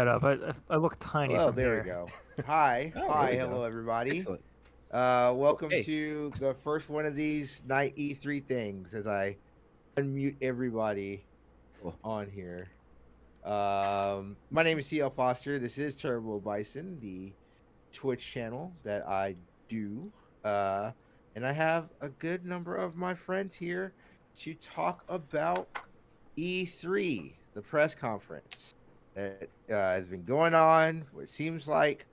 up. I look tiny Well, from there here. we go. Hi, Oh, there hi, we hello go. everybody. Excellent. Welcome Hey. to the first one of these night E3 things. As I unmute everybody Cool. on here. My name is CL Foster. This is Turbo Bison, the Twitch channel that I do. Uh, and I have a good number of my friends here to talk about E3, the press conference that has been going on for it seems like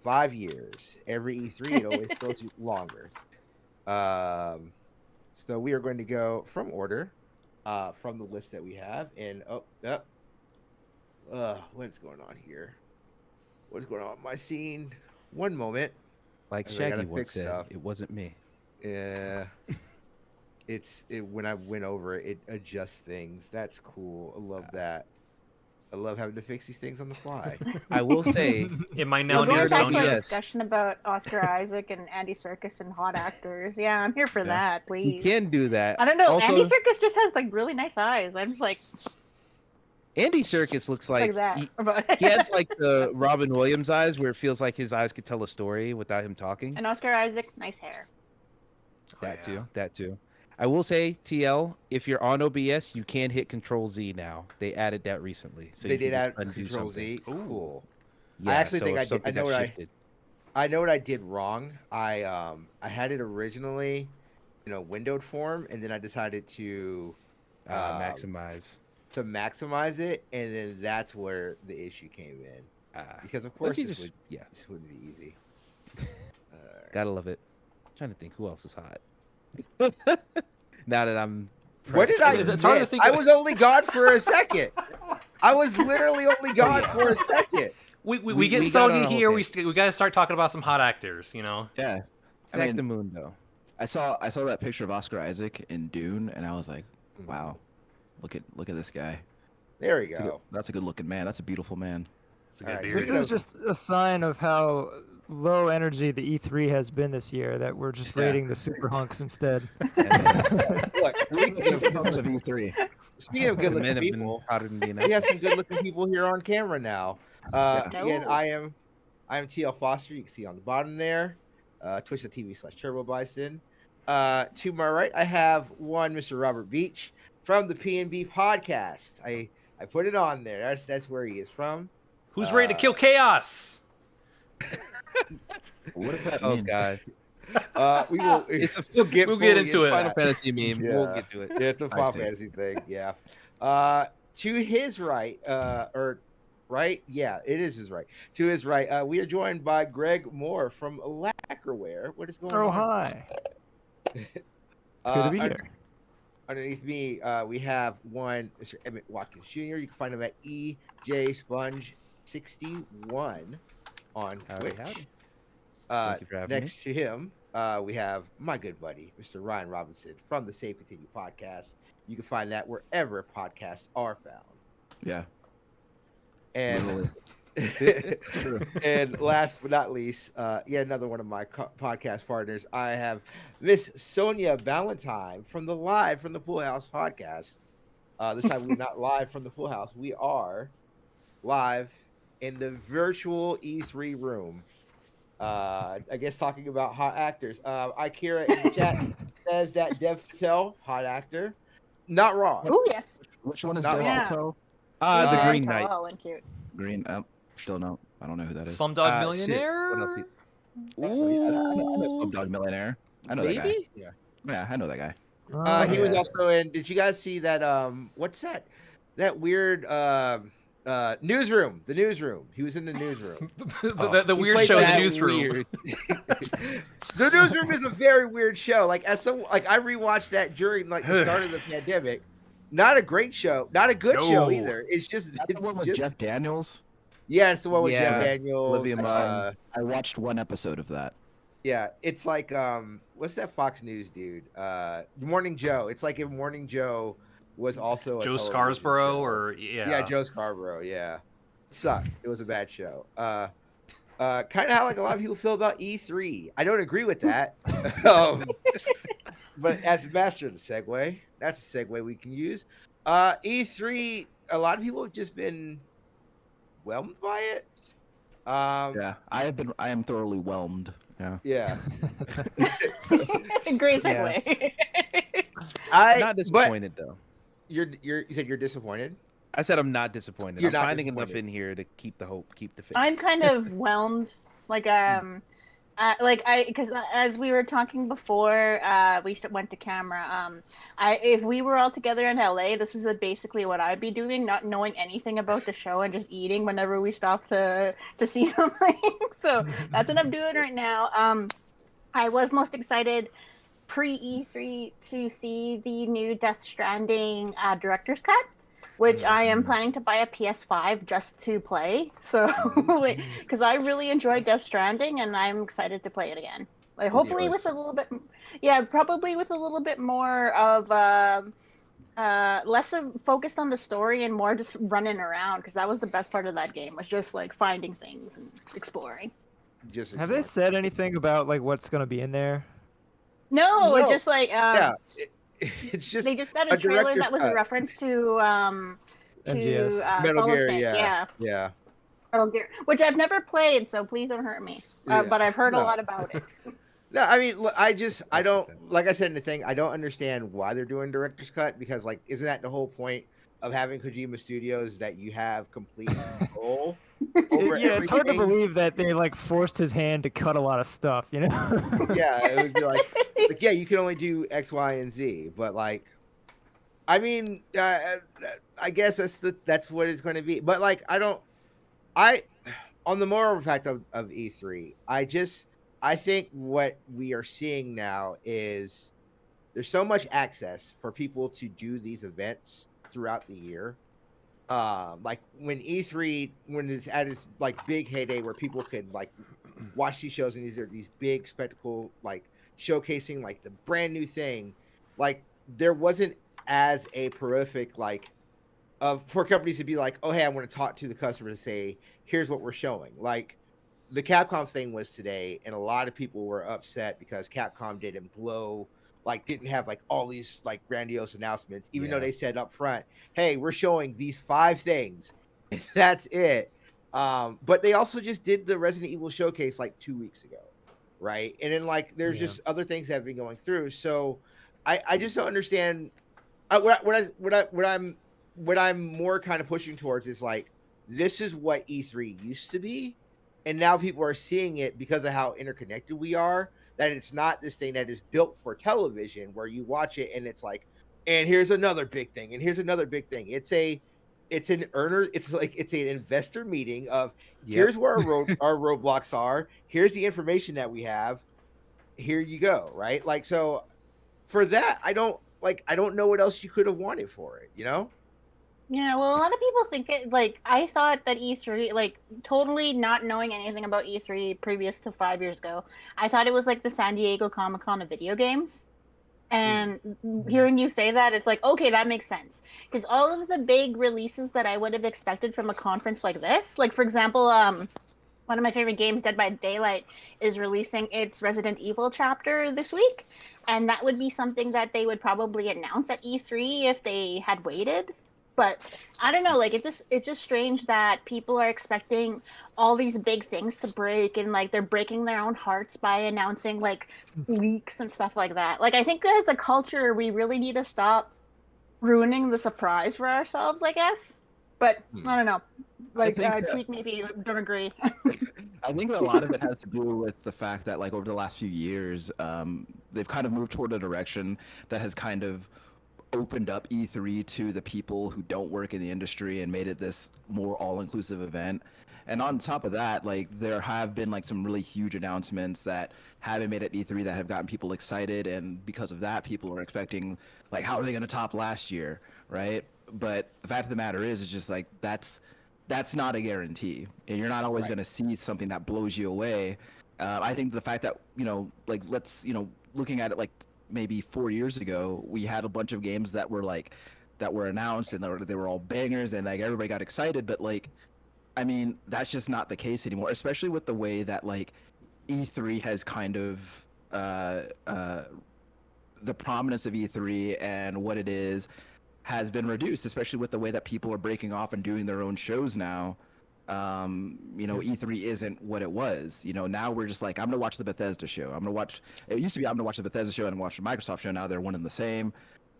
5 years. Every E3, it always feels longer. Um, so we are going to go from order, from the list that we have. And what's going on here? What's going on with my scene? One moment, Like as I gotta Shaggy once fix said, stuff. it wasn't me. Yeah, when I went over it, it adjusts things. That's cool. I love that. I love having to fix these things on the fly. I will say, It might if now We're need you're going a an back to our Sonya. OBS, discussion about Oscar Isaac and Andy Serkis and hot actors. Yeah, I'm here for Yeah. that, we please. can do that. I don't know. Also, Andy Serkis just has like really nice eyes. I'm just like Andy Serkis looks like that. he has like the Robin Williams eyes, where it feels like his eyes could tell a story without him talking. And Oscar Isaac, nice hair. That too. That too. I will say, TL, if you're on OBS, you can hit Control Z now. They added that recently, so They you did can just add undo Control something. Z. Cool. Yeah, I actually so think if I did. I something know got what shifted. I know what I did wrong. I had it originally, windowed form, and then I decided Maximize. to maximize it, and then that's where the issue came in. Because of What course if you this just this wouldn't be easy. gotta love it. trying to think who else is hot. Now that I'm What did I It's hard to miss? think I of- was only gone for a second. I was literally only gone yeah. for a second. We get we got on Sony a whole here. thing. We got to start talking about some hot actors. You know. Yeah, I Zach mean, the Moon though. I saw that picture of Oscar Isaac in Dune, and I was like, wow, look at this guy. There we go. That's a good looking man. That's a beautiful man. It's a All good right, beard. This is just a sign of how low energy the E3 has been this year. That we're just Yeah. rating the super hunks instead. Look, Because of E3. speaking of good The men looking have been people, hotter than the we have United some good looking people here on camera now. Again, No. I am TL Foster. You can see on the bottom there, twitch.tv/Turbo Bison. To my right, I have one Mr. Robert Beach from the PNB podcast. I put it on there. That's where he is from. Who's ready to kill chaos? What does that Oh mean? God, We will. it's a we'll get we'll get fully into it. Final that. Fantasy meme. Yeah. We'll get to it. Yeah, it's a I Final see. Fantasy thing. Yeah. To his right, or right? Yeah, it is his right. To his right, we are joined by Greg Moore from Lacquerware. What is going Oh on? hi! It's good to be here. Underneath me, we have one Mr. Emmett Watkins Jr. You can find him at EJ Sponge 61 on Howdy, Twitch. howdy. Thank you for having Next to him, we have my good buddy, Mr. Ryan Robinson from the Save Continue podcast. You can find that wherever podcasts are found. Yeah. And True. and last but not least, yet another one of my podcast partners, I have Miss Sonia Ballantyne from the Pool House podcast. This time we're not live from the Pool House. We are live in the virtual E3 room. I guess talking about hot actors. Ikira in the chat says that Dev Patel, hot actor. Not wrong. Ooh, yes. Which one is Not Dev wrong. Patel? The Uh, Green Knight. Oh, and cute. Green. Still no. I don't know who that is. Slumdog Shit. What else Millionaire. do I know Slumdog Millionaire. I know that guy. Maybe? Yeah, I know that guy. He was yeah. also in. Did you guys see that? What's that? That weird newsroom. The newsroom. He was in the newsroom. The He weird played show, The that Newsroom. Weird. The newsroom is a very weird show. Like I rewatched that during like the start of the pandemic. Not a great show. Not a good show No. either. It's just That's the one with Jeff Daniels. yeah. It's the one with Jeff Yeah. Daniels. Olivia Munn. I watched one episode of that. Yeah, it's like what's that Fox News dude? Morning Joe. It's like if Morning Joe was also a Joe television Scarsborough, show. or Yeah, Joe Scarborough. Yeah, it sucked. It was a bad show. Kind of how like a lot of people feel about E3. I don't agree with that. But as master of the segue, that's a segue we can use. E3. A lot of people have just been whelmed by it. Yeah, I am thoroughly whelmed. Yeah. Yeah. Great Yeah. segue. Not disappointed though. You said you're disappointed. I said I'm not disappointed. You're I'm not finding enough disappointed. in here to keep the hope, keep the faith. I'm kind of whelmed. Because as we were talking before, we went to camera. If we were all together in LA, this is basically what I'd be doing, not knowing anything about the show and just eating whenever we stop to see something. So that's what I'm doing right now. I was most excited pre E3 to see the new Death Stranding director's cut, which I am planning to buy a PS5 just to play. So, because I really enjoyed Death Stranding, and I'm excited to play it again. Like, hopefully with a little bit, probably with a little bit more of less of focused on the story and more just running around, because that was the best part of that game, was just like finding things and exploring. Have they said anything about like what's gonna be in there? No, No. just like it's just they just had a trailer director's that was cut. a reference to MGS. Metal Solid Gear, Snake, yeah. Metal Gear, which I've never played, so please don't hurt me. Yeah. But I've heard a No. lot about it. No, I mean, look, I don't, like I said in the thing, I don't understand why they're doing director's cut, because like, isn't that the whole point of having Kojima Studios, that you have complete control over Yeah, it's hard to everything? believe that they like forced his hand to cut a lot of stuff, you know? Yeah, it would be like, yeah, you can only do X, Y, and Z, but like, I mean, I guess that's what it's going to be. But like, on the moral fact of E3, I think what we are seeing now is there's so much access for people to do these events throughout the year. Like when E3, when it's at its like big heyday, where people could like watch these shows, and these big spectacle, like showcasing like the brand new thing, like there wasn't as a prolific like for companies to be like, oh hey, I want to talk to the customer to say, here's what we're showing. Like the Capcom thing was today, and a lot of people were upset because Capcom didn't have like all these like grandiose announcements, even though they said up front, hey, we're showing these 5 things, and that's it. But they also just did the Resident Evil showcase like 2 weeks ago, right? And then like there's just other things that have been going through. So I just don't understand. What I'm more kind of pushing towards is like, this is what E3 used to be, and now people are seeing it because of how interconnected we are, that it's not this thing that is built for television where you watch it and it's like, and here's another big thing, and here's another big thing. It's an investor meeting of, here's where our roadblocks are, here's the information that we have, here you go, right? Like, so for that, I don't know what else you could have wanted for it, you know? Yeah, well, a lot of people think it, like, I thought that E3, like, totally not knowing anything about E3 previous to 5 years ago, I thought it was like the San Diego Comic-Con of video games. And hearing you say that, it's like, okay, that makes sense. Because all of the big releases that I would have expected from a conference like this, like, for example, one of my favorite games, Dead by Daylight, is releasing its Resident Evil chapter this week. And that would be something that they would probably announce at E3 if they had waited. But I don't know, like it's just strange that people are expecting all these big things to break, and like they're breaking their own hearts by announcing like leaks and stuff like that. Like I think as a culture, we really need to stop ruining the surprise for ourselves, I guess. But I don't know. Like tweet me if you don't agree. I think a lot of it has to do with the fact that like over the last few years, they've kind of moved toward a direction that has kind of opened up E3 to the people who don't work in the industry and made it this more all-inclusive event. And on top of that, like there have been like some really huge announcements that have been made at E3 that have gotten people excited, and because of that, people are expecting like, how are they going to top last year, right? But the fact of the matter is, it's just like that's not a guarantee, and you're not always going to see something that blows you away. I think the fact that like looking at it like maybe 4 years ago, we had a bunch of games that were announced and they were all bangers and like everybody got excited, but like, I mean, that's just not the case anymore, especially with the way that like E3 has kind of the prominence of E3 and what it is has been reduced, especially with the way that people are breaking off and doing their own shows now. E3 isn't what it was. Now we're just like, I'm gonna watch the Bethesda show. It used to be I'm gonna watch the Bethesda show and watch the Microsoft show. Now they're one and the same.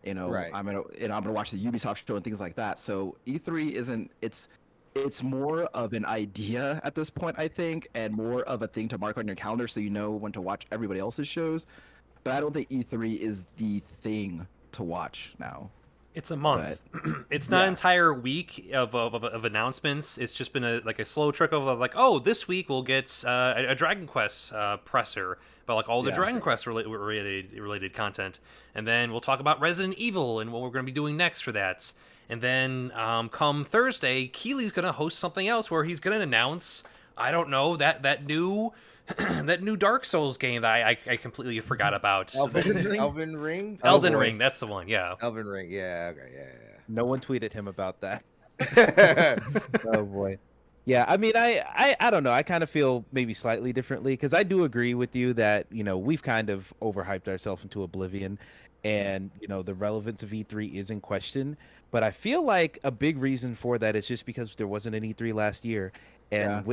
Right. I'm gonna watch the Ubisoft show and things like that. So E3 isn't. It's more of an idea at this point, I think, and more of a thing to mark on your calendar so you know when to watch everybody else's shows. But I don't think E3 is the thing to watch now. It's a month. It's not an entire week of announcements. It's just been a slow trickle of like, oh, this week we'll get a Dragon Quest presser about like all the Dragon Quest related content, and then we'll talk about Resident Evil and what we're going to be doing next for that. And then come Thursday, Keely's going to host something else where he's going to announce, I don't know, that new that new Dark Souls game that I completely forgot about. Elden Ring? Elden Ring, that's the one, yeah. Elden Ring, yeah, okay, yeah. No one tweeted him about that. Oh boy. Yeah, I mean, I don't know. I kind of feel maybe slightly differently because I do agree with you that, we've kind of overhyped ourselves into oblivion, and, the relevance of E3 is in question. But I feel like a big reason for that is just because there wasn't an E3 last year. And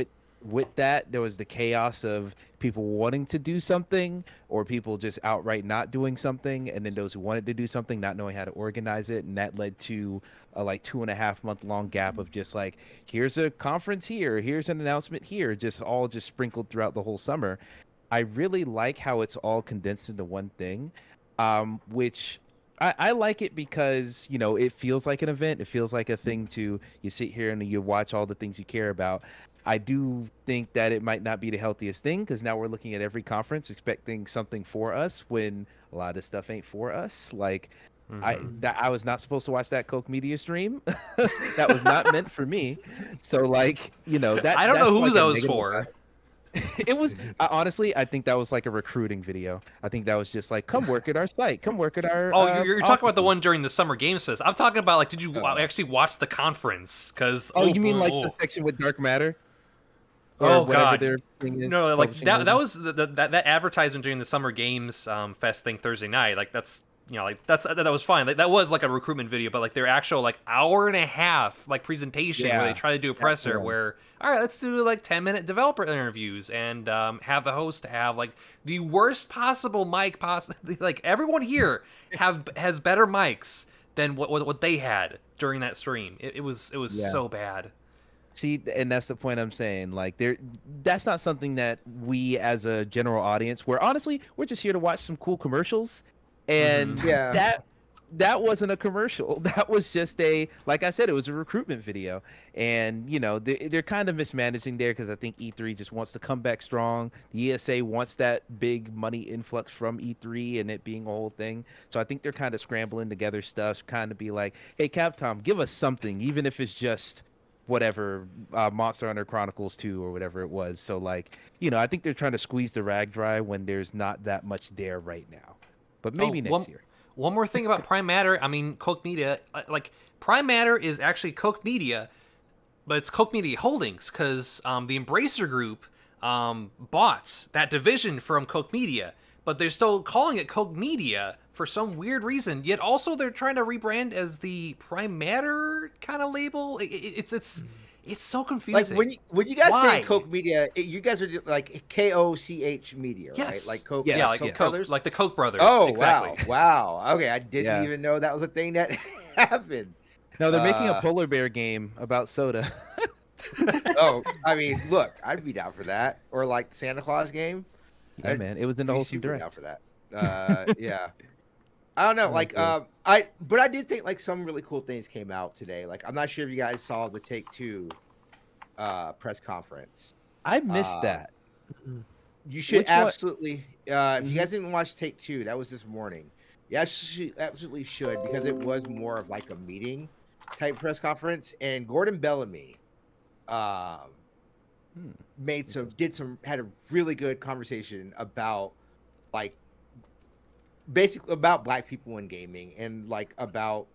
with that, there was the chaos of people wanting to do something or people just outright not doing something. And then those who wanted to do something not knowing how to organize it. And that led to a 2.5 month long gap of just like, here's a conference here, here's an announcement here, just sprinkled throughout the whole summer. I really like how it's all condensed into one thing, which I like it because, it feels like an event. It feels like a thing you sit here and you watch all the things you care about. I do think that it might not be the healthiest thing because now we're looking at every conference expecting something for us when a lot of stuff ain't for us. Like, I was not supposed to watch that Coke Media stream. That was not meant for me. So, that I don't know who like that was for. It was honestly, I think that was like a recruiting video. I think that was just like, come work at our site, come work at our. Oh, you're talking about the one during the Summer Games Fest. I'm talking about did you actually watch the conference? Because you mean the section with Dark Matter? Or God! No, that was that advertisement during the Summer Games Fest thing Thursday night. That was fine. That was like a recruitment video, but their actual hour and a half presentation where they try to do a presser where, all right, let's do 10-minute developer interviews and have the host have the worst possible mic everyone here has better mics than what they had during that stream. It was so bad. See, and that's the point I'm saying. That's not something that we as a general audience, we're just here to watch some cool commercials. And that wasn't a commercial. That was just like I said, it was a recruitment video. And, they're kind of mismanaging there because I think E3 just wants to come back strong. The ESA wants that big money influx from E3 and it being a whole thing. So I think they're kind of scrambling together stuff, kind of be like, hey, Capcom, give us something, even if it's just whatever, Monster Hunter Chronicles 2 or whatever it was. So I think they're trying to squeeze the rag dry when there's not that much there right now. But maybe next year. One more thing about Prime Matter. I mean, Coke Media. Prime Matter is actually Coke Media, but it's Coke Media Holdings because the Embracer Group bought that division from Coke Media, but they're still calling it Coke Media for some weird reason. Yet also they're trying to rebrand as the Prime Matter kind of label. It's so confusing. When you guys say Coke Media, you guys are like KOCH Media, yes. Right? Like Coke, Coke Brothers, like the Coke Brothers. Oh, exactly. Wow. Okay, I didn't even know that was a thing that happened. No, they're making a polar bear game about soda. Oh, I mean, look, I'd be down for that, or like Santa Claus game. Yeah, man, it was in the wholesome direct. Down for that. Yeah. I don't know, but I did think some really cool things came out today. I'm not sure if you guys saw the Take-Two press conference. I missed that. You should absolutely. If you guys didn't watch Take-Two, that was this morning. You absolutely should because it was more of a meeting type press conference. And Gordon Bellamy had a really good conversation about basically about Black people in gaming and about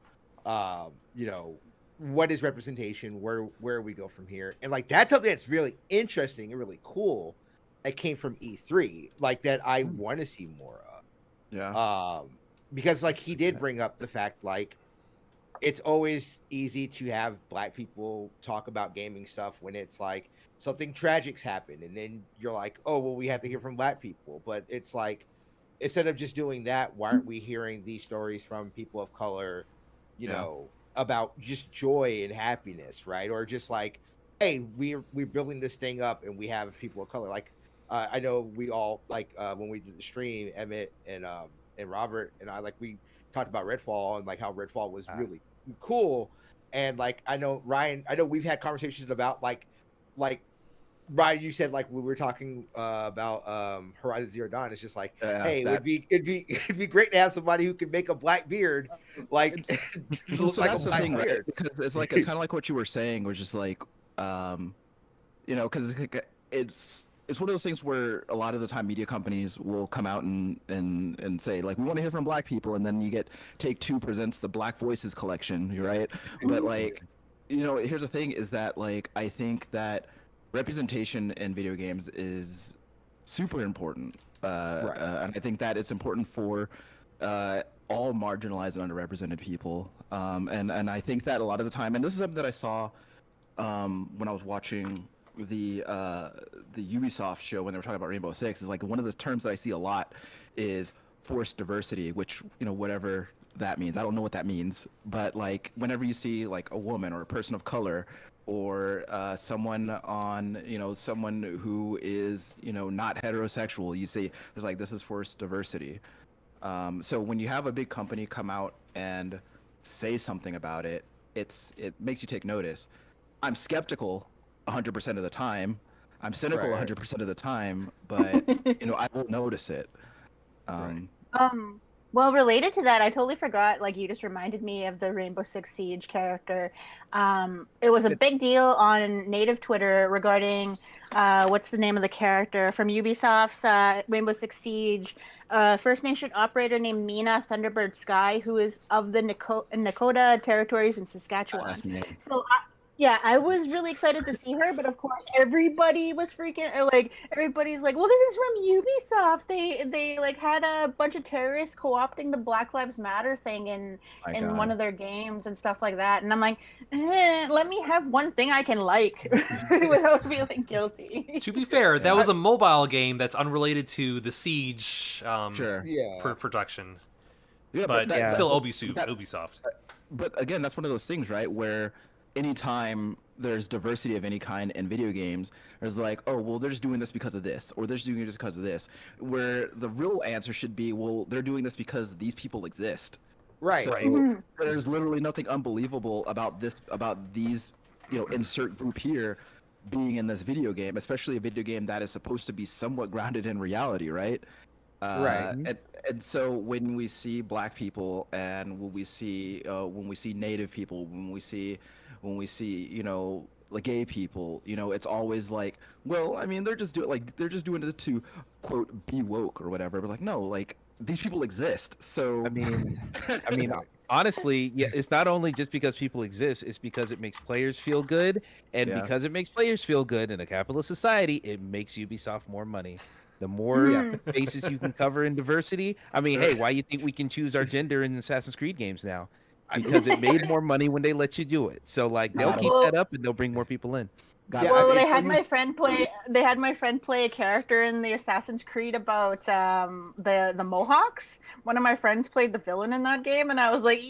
what is representation, where we go from here, and that's something that's really interesting and really cool that came from E3 that I want to see more of. Yeah. Because he did bring up the fact it's always easy to have black people talk about gaming stuff when it's like something tragic's happened, and then you're like, oh well, we have to hear from black people. But it's like, instead of just doing that, why aren't we hearing these stories from people of color, about just joy and happiness, right? Or just like, hey, we're building this thing up and we have people of color. Like I know we all like when we did the stream, Emmett and Robert and I, like, we talked about Redfall and like how Redfall was really cool. And like I know we've had conversations about like Ryan, you said like we were talking about Horizon Zero Dawn. It's just like, hey, it'd be great to have somebody who could make a black beard, like so like that's a the black thing, right? beard. Because it's kind of like what you were saying, which is like, because it's one of those things where a lot of the time media companies will come out and say like, we want to hear from black people, and then you get Take-Two presents the Black Voices collection, right? But like, here's the thing: is that like I think that representation in video games is super important, and I think that it's important for all marginalized and underrepresented people. And I think that a lot of the time, and this is something that I saw when I was watching the Ubisoft show when they were talking about Rainbow Six, is like one of the terms that I see a lot is forced diversity, which whatever that means, I don't know what that means, but like whenever you see like a woman or a person of color or someone on someone who is not heterosexual, you see there's like, this is forced diversity. So when you have a big company come out and say something about it, it makes you take notice. I'm skeptical 100% of the time. I'm cynical 100% of the time, but I will notice it. Well, related to that, I totally forgot. Like, you just reminded me of the Rainbow Six Siege character. It was a big deal on native Twitter regarding what's the name of the character from Ubisoft's Rainbow Six Siege. First Nation operator named Mina Thunderbird Sky, who is of the Nakota territories in Saskatchewan. So I was really excited to see her, but of course everybody was freaking like, everybody's like, well, this is from Ubisoft. They like had a bunch of terrorists co-opting the Black Lives Matter thing in one of their games and stuff like that. And I'm like, let me have one thing I can like without feeling guilty. To be fair, that was a mobile game that's unrelated to the Siege production. Yeah, but still Ubisoft. But again, that's one of those things, right, where anytime there's diversity of any kind in video games, there's like, oh, well, they're just doing this because of this, or they're just doing it just because of this, where the real answer should be, well, they're doing this because these people exist. Right. So there's literally nothing unbelievable about these, insert group here being in this video game, especially a video game that is supposed to be somewhat grounded in reality, right? And so when we see black people, and when we see native people, when we see like gay people, it's always like, well, I mean, they're just doing it to quote be woke or whatever. But like, no, like these people exist. So I mean, honestly, it's not only just because people exist; it's because it makes players feel good, and because it makes players feel good in a capitalist society, it makes Ubisoft more money. The more bases you can cover in diversity. I mean, hey, why you think we can choose our gender in Assassin's Creed games now? Because it made more money when they let you do it. So like they'll keep that up and they'll bring more people in. They had my friend play a character in the Assassin's Creed about the Mohawks. One of my friends played the villain in that game, and I was like,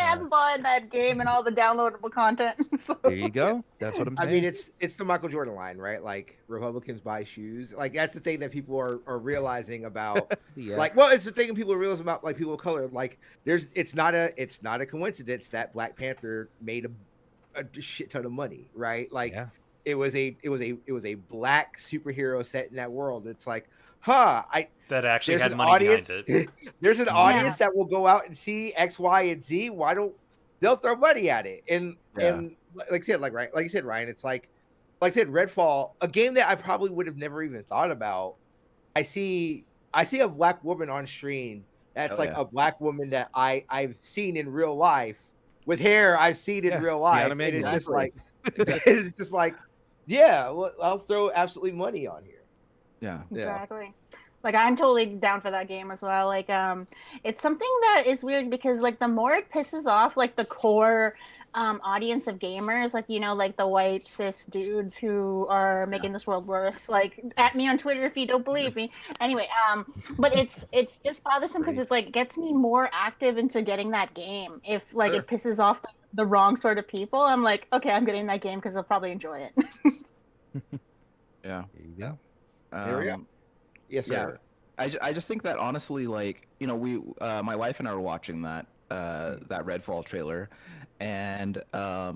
I'm buying that game and all the downloadable content. So. There you go. That's what I'm saying. I mean, it's the Michael Jordan line, right? Like, Republicans buy shoes. Like, that's the thing that people are realizing about. Like, well, it's the thing that people are realizing about, like, people of color. Like, it's not a coincidence that Black Panther made a shit ton of money, right? Like. It was a black superhero set in that world. It's like, that actually had money behind it. There's an audience that will go out and see X, Y, and Z. They'll throw money at it. And like you said, Ryan, it's like I said, Redfall, a game that I probably would have never even thought about. I see a black woman on stream that's a black woman that I've seen in real life with hair I've seen in real life. And it's just like, yeah, well, I'll throw absolutely money on here. Yeah, exactly. Like I'm totally down for that game as well. Like it's something that is weird because like the more it pisses off like the core audience of gamers, like like the white cis dudes who are making this world worse, like at me on Twitter if you don't believe me. Anyway, but it's just bothersome because it like gets me more active into getting that game. If like it pisses off the wrong sort of people, I'm like, okay, I'm getting that game because I'll probably enjoy it. Yeah. There you go. There we go. Yes, sir. Yeah. I just think that honestly, like, we my wife and I were watching that Redfall trailer, and I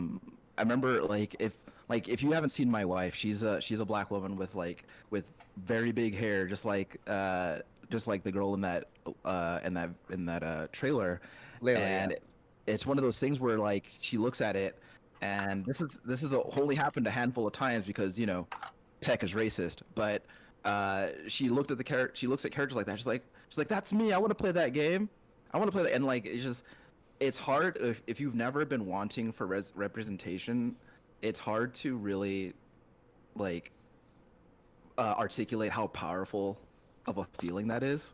remember like if you haven't seen my wife, she's a black woman with very big hair, just like the girl in that trailer, Layla, and it's one of those things where like she looks at it, and this is only happened a handful of times because tech is racist, but she looks at characters like that. She's like, that's me. I want to play that game. I want to play that. And like, it's hard if you've never been wanting for representation. It's hard to really like articulate how powerful of a feeling that is.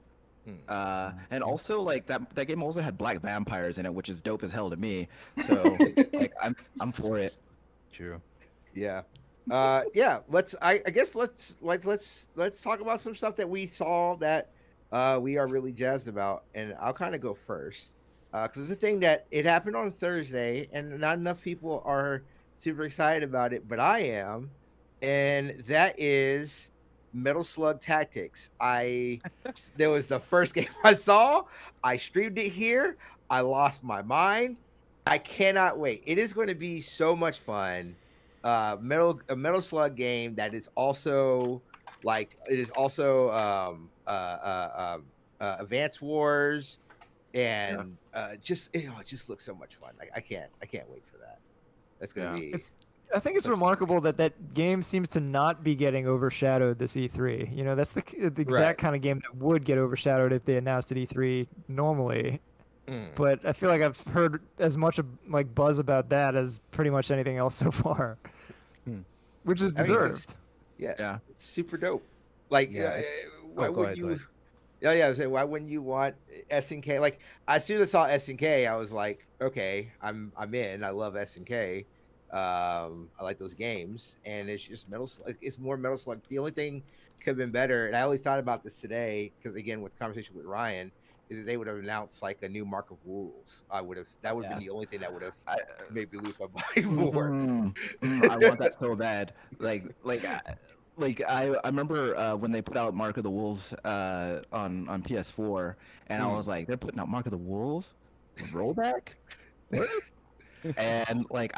And also like that game also had black vampires in it, which is dope as hell to me. So like I'm for it. True. Yeah. Yeah, I guess let's talk about some stuff that we saw that we are really jazzed about, and I'll kind of go first because it's a thing that it happened on Thursday and not enough people are super excited about it, but I am, and that is Metal Slug Tactics. There was the first game I saw. I streamed it here. I lost my mind. I cannot wait. It is going to be so much fun. A Metal Slug game that is also Advance Wars, and it just looks so much fun. I can't wait for that. That's gonna be. I think it's remarkable that game seems to not be getting overshadowed this E3. That's the exact kind of game that would get overshadowed if they announced at E3 normally. But I feel like I've heard as much like buzz about that as pretty much anything else so far, which is deserved. Yeah, it's super dope. Like, why would you? I was saying, why wouldn't you want SNK? Like, as soon as I saw SNK, I was like, okay, I'm in. I love SNK. I like those games, and it's just Metal Slug. It's more Metal Slug. The only thing could have been better, and I only thought about this today because again, with conversation with Ryan, is that they would have announced like a new Mark of Wolves. That would have been the only thing that would have made me lose my mind more. I want that so bad. I remember when they put out Mark of the Wolves on PS4, and I was like, they're putting out Mark of the Wolves rollback. What? And like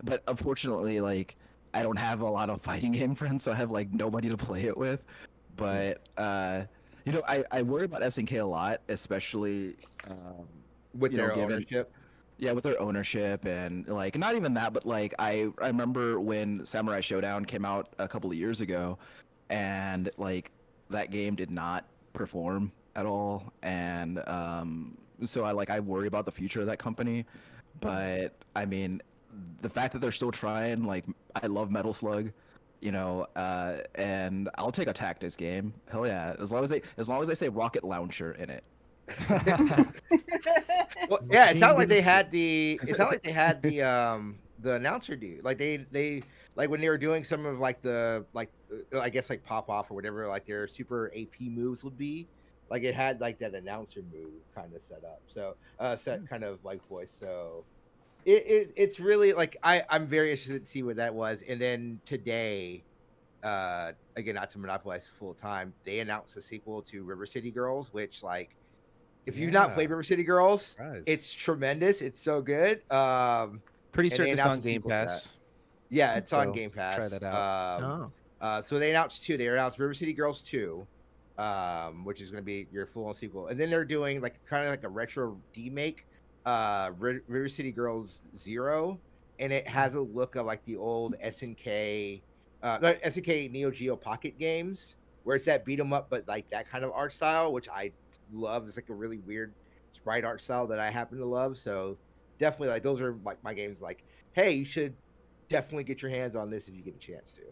but unfortunately like I don't have a lot of fighting game friends, so I have like nobody to play it with. But I worry about SNK a lot, especially with their ownership. Yeah, with their ownership, and like not even that, but like I remember when Samurai Showdown came out a couple of years ago, and like that game did not perform at all, and so I worry about the future of that company. But I mean, the fact that they're still trying, like I love Metal Slug, and I'll take a tactics game. Hell yeah, as long as they say rocket launcher in it. Well, yeah, it sounded like they had the announcer dude. Like they like when they were doing some of like the I guess like pop off or whatever like their super AP moves would be. Like it had like that announcer move kind of set up. So set kind of like voice. So it's really like I'm very interested to see what that was. And then today, again, not to monopolize full time, they announced a sequel to River City Girls, which like if you've not played River City Girls, it's tremendous. It's so good. Pretty certain it's on Game Pass. Yeah, it's on Game Pass. Try that out. So they announced two. They announced River City Girls 2, which is going to be your full-on sequel. And then they're doing like kind of like a retro remake, River City Girls 0, and it has a look of like the old SNK Neo Geo Pocket games, where it's that beat 'em up, but like that kind of art style, which I love. It's like a really weird sprite art style that I happen to love. So definitely like those are like my games. Like, hey, you should definitely get your hands on this if you get a chance to.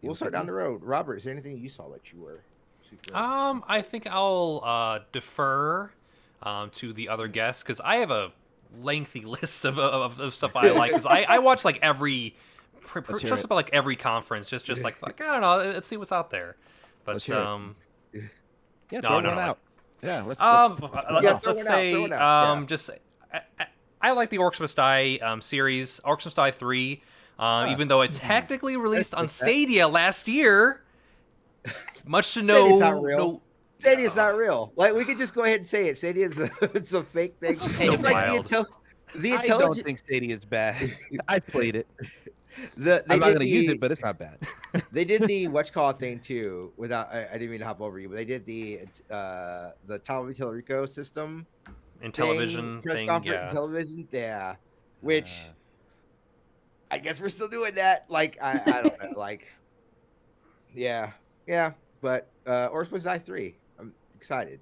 We'll start down the road. Robert, is there anything you saw that you were super? I think I'll defer to the other guests because I have a lengthy list of stuff I like. Because I watch like just about like every conference, just like I don't know, let's see what's out there. But yeah, no, throw one out. Yeah, let's say just I like the Orcs Must Die series, Orcs Must Die 3. Even though it technically released on Stadia last year, much to Stadia's not real. no. Stadia's not real. Like we could just go ahead and say it. Stadia's it's a fake thing. It's so wild. The I don't think Stadia is bad. I played it. I'm not going to use it, but it's not bad. They did the whatchamacallit thing too. Without I didn't mean to hop over you, but they did the Telerico system and television press thing, conference, television, which I guess we're still doing that. Like I don't know, like yeah. But Orcs Must Die 3, I'm excited.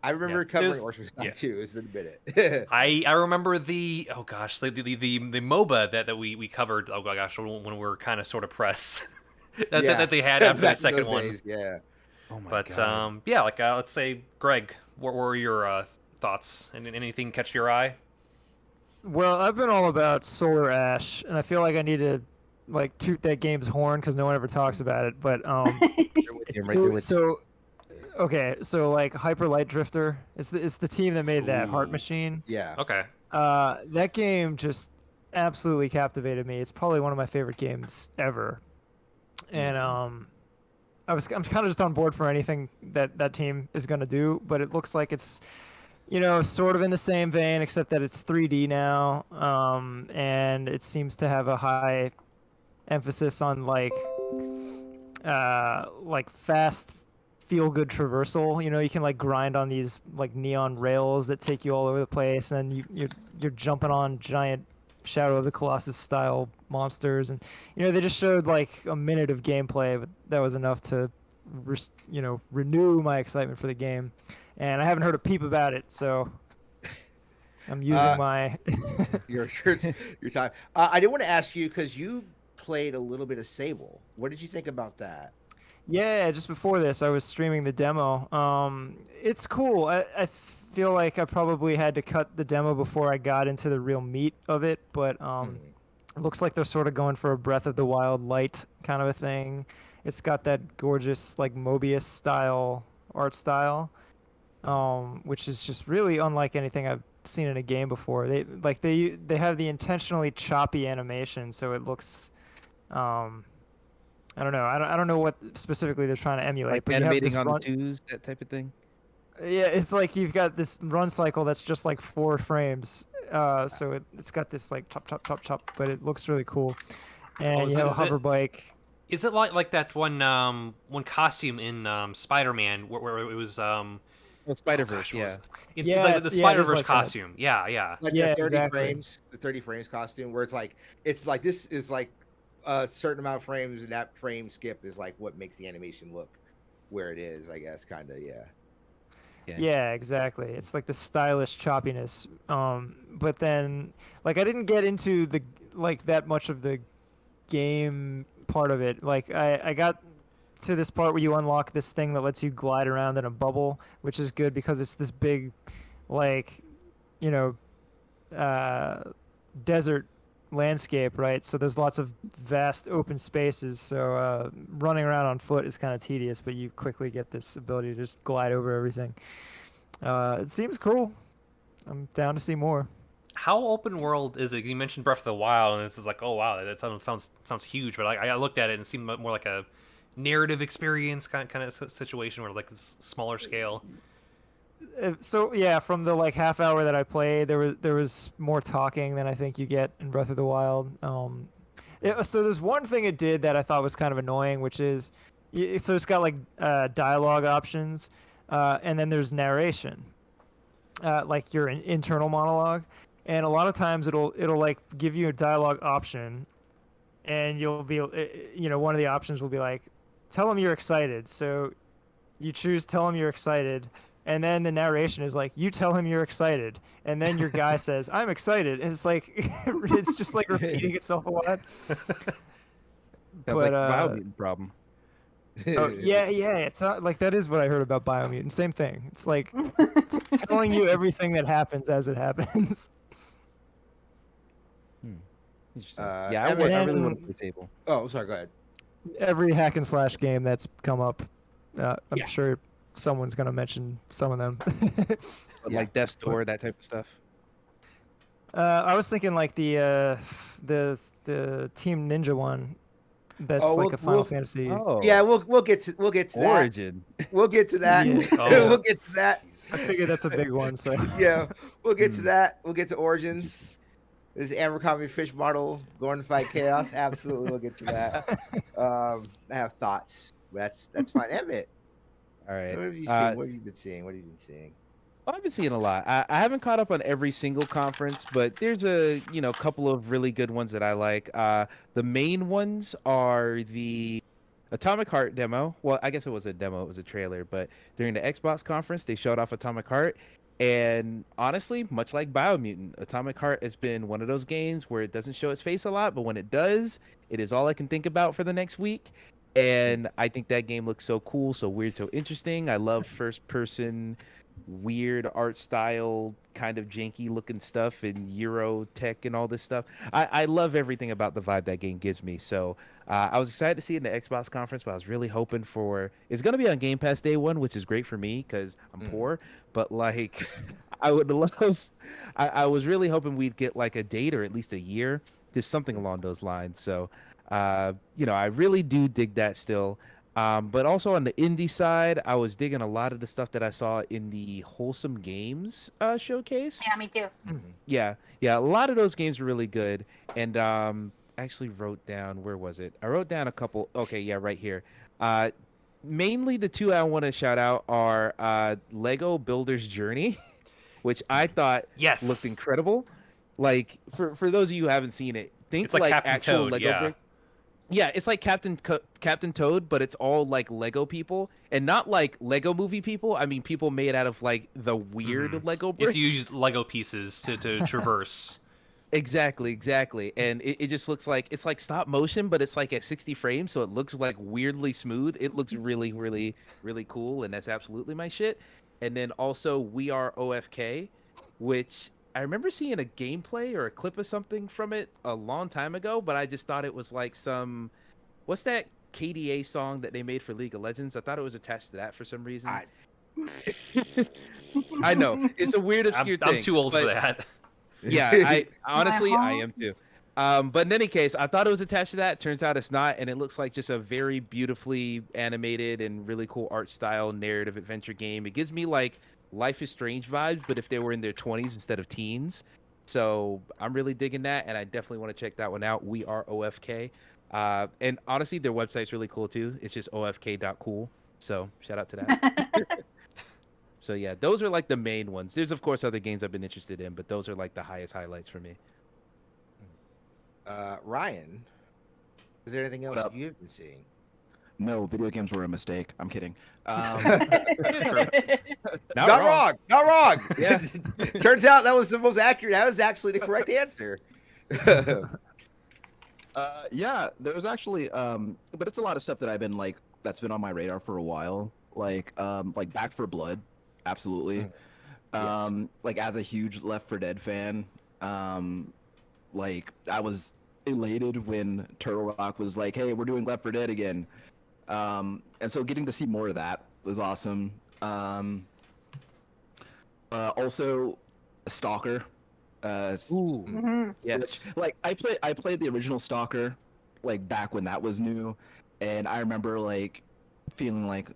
I remember covering Orcs Must Die 2. It's been a minute. I remember the the MOBA that we covered. Oh gosh, when we were kind of sort of press that they had after the second one. Days, yeah. Oh my but God. like let's say, Greg, what were your thoughts? Anything catch your eye? Well, I've been all about Solar Ash, and I feel like I need to like toot that game's horn because no one ever talks about it. But so like Hyper Light Drifter, it's the team that made that Heart Machine. Yeah. Okay. That game just absolutely captivated me. It's probably one of my favorite games ever. And I'm kind of just on board for anything that team is going to do, but it looks like it's sort of in the same vein, except that it's 3D now, and it seems to have a high emphasis on like fast feel-good traversal. You can like grind on these like neon rails that take you all over the place, and then you're jumping on giant Shadow of the Colossus style monsters, and they just showed like a minute of gameplay, but that was enough to renew my excitement for the game. And I haven't heard a peep about it, so I'm using my your time. I did want to ask you because you played a little bit of Sable. What did you think about that? Yeah, just before this, I was streaming the demo. It's cool. I feel like I probably had to cut the demo before I got into the real meat of it, but it looks like they're sort of going for a Breath of the Wild light kind of a thing. It's got that gorgeous like Mobius style art style, which is just really unlike anything I've seen in a game before. They have the intentionally choppy animation, so it looks I don't know. I don't know what specifically they're trying to emulate. Like but animating on the twos, that type of thing. Yeah, it's like you've got this run cycle that's just like 4 frames. So it's got this like chop, but it looks really cool. And you have a hover bike. Is it like that one costume in Spider-Man where it was Spider-Verse, the Spider-Verse costume. Like the 30 exactly. frames, the 30 frames costume where it's like this is like a certain amount of frames, and that frame skip is like what makes the animation look where it is, I guess, kind of. Yeah, exactly. It's like the stylish choppiness. But then like I didn't get into the that much of the game part of it. Like I got to this part where you unlock this thing that lets you glide around in a bubble, which is good because it's this big like desert landscape, right? So there's lots of vast open spaces, so running around on foot is kind of tedious, but you quickly get this ability to just glide over everything. It seems cool. I'm down to see more. How open world is it? You mentioned Breath of the Wild, and this is like, oh wow, that sounds huge. But I looked at it and it seemed more like a narrative experience kind of situation, where like it's smaller scale. So yeah, from the like half hour that I played, there was more talking than I think you get in Breath of the Wild. So there's one thing it did that I thought was kind of annoying, which is so it's got like dialogue options, and then there's narration, like your internal monologue, and a lot of times it'll like give you a dialogue option, and you'll be one of the options will be like, tell them you're excited. So you choose tell them you're excited. And then the narration is like, you tell him you're excited. And then your guy says, I'm excited. And it's like, it's just like repeating itself a lot. That's like the Biomutant problem. Oh yeah, it's not like that is what I heard about Biomutant. Same thing. It's like it's telling you everything that happens as it happens. Interesting. Uh, Yeah, I really want to play Table. Oh, sorry. Go ahead. Every hack and slash game that's come up, I'm sure someone's gonna mention some of them. Like Death's Door, that type of stuff. I was thinking like the Team Ninja one. That's like a Final Fantasy. Oh. Yeah, we'll get to that. Origin. We'll get to that. Yeah. We'll get to that. I figure that's a big one. So Yeah, we'll get to that. We'll get to Origins. This Abercrombie fish model going to fight chaos. Absolutely, we'll get to that. I have thoughts. That's fine. Emmett, All right. what have you seen? What have you been seeing? What have you been seeing? I've been seeing a lot. I haven't caught up on every single conference, but there's a couple of really good ones that I like. The main ones are the Atomic Heart demo. Well, I guess it was a demo, it was a trailer, but during the Xbox conference, they showed off Atomic Heart. And honestly, much like Biomutant, Atomic Heart has been one of those games where it doesn't show its face a lot, but when it does, it is all I can think about for the next week. And I think that game looks so cool, so weird, so interesting. I love first-person weird art style, kind of janky looking stuff and Euro tech and all this stuff. I love everything about the vibe that game gives me. So I was excited to see it in the Xbox conference, but I was really hoping for it's going to be on Game Pass day one, which is great for me because I'm poor. But like, I would love. I was really hoping we'd get like a date or at least a year, just something along those lines. So I really do dig that still. But also on the indie side, I was digging a lot of the stuff that I saw in the Wholesome Games showcase. Yeah, me too. Yeah, a lot of those games were really good. And actually wrote down, where was it? I wrote down a couple. Okay, yeah, right here. Mainly the two I want to shout out are Lego Builder's Journey, which I thought looked incredible. Like for those of you who haven't seen it, think it's like Captain actual Toad, Lego bricks. Yeah, it's like Captain Toad, but it's all like Lego people, and not like Lego movie people. I mean, people made out of like the weird Lego bricks. If you use Lego pieces to traverse. Exactly. And it just looks like it's like stop motion, but it's like at 60 frames, so it looks like weirdly smooth. It looks really, really, really cool, and that's absolutely my shit. And then also We Are OFK, which I remember seeing a gameplay or a clip of something from it a long time ago, but I just thought it was like what's that KDA song that they made for League of Legends? I thought it was attached to that for some reason. I know. It's a weird, obscure thing. I'm too old for that. Yeah, I honestly, I am too. But in any case, I thought it was attached to that. Turns out it's not, and it looks like just a very beautifully animated and really cool art style narrative adventure game. It gives me like Life is Strange vibes, but if they were in their 20s instead of teens. So I'm really digging that, and I definitely want to check that one out. We Are OFK. And honestly, their website's really cool too. It's just ofk.cool. So shout out to that. So yeah, those are like the main ones. There's of course other games I've been interested in, but those are like the highest highlights for me. Ryan, is there anything else you've been seeing? No, video games were a mistake. I'm kidding. Not wrong. Yeah. Turns out that was the most accurate. That was actually the correct answer. Yeah, there was actually, but it's a lot of stuff that I've been like that's been on my radar for a while. Like Back 4 Blood, absolutely. Like as a huge Left 4 Dead fan, like I was elated when Turtle Rock was like, "Hey, we're doing Left 4 Dead again." And so getting to see more of that was awesome. Also, Stalker. Yes. Like I played the original Stalker, like back when that was new, and I remember like feeling like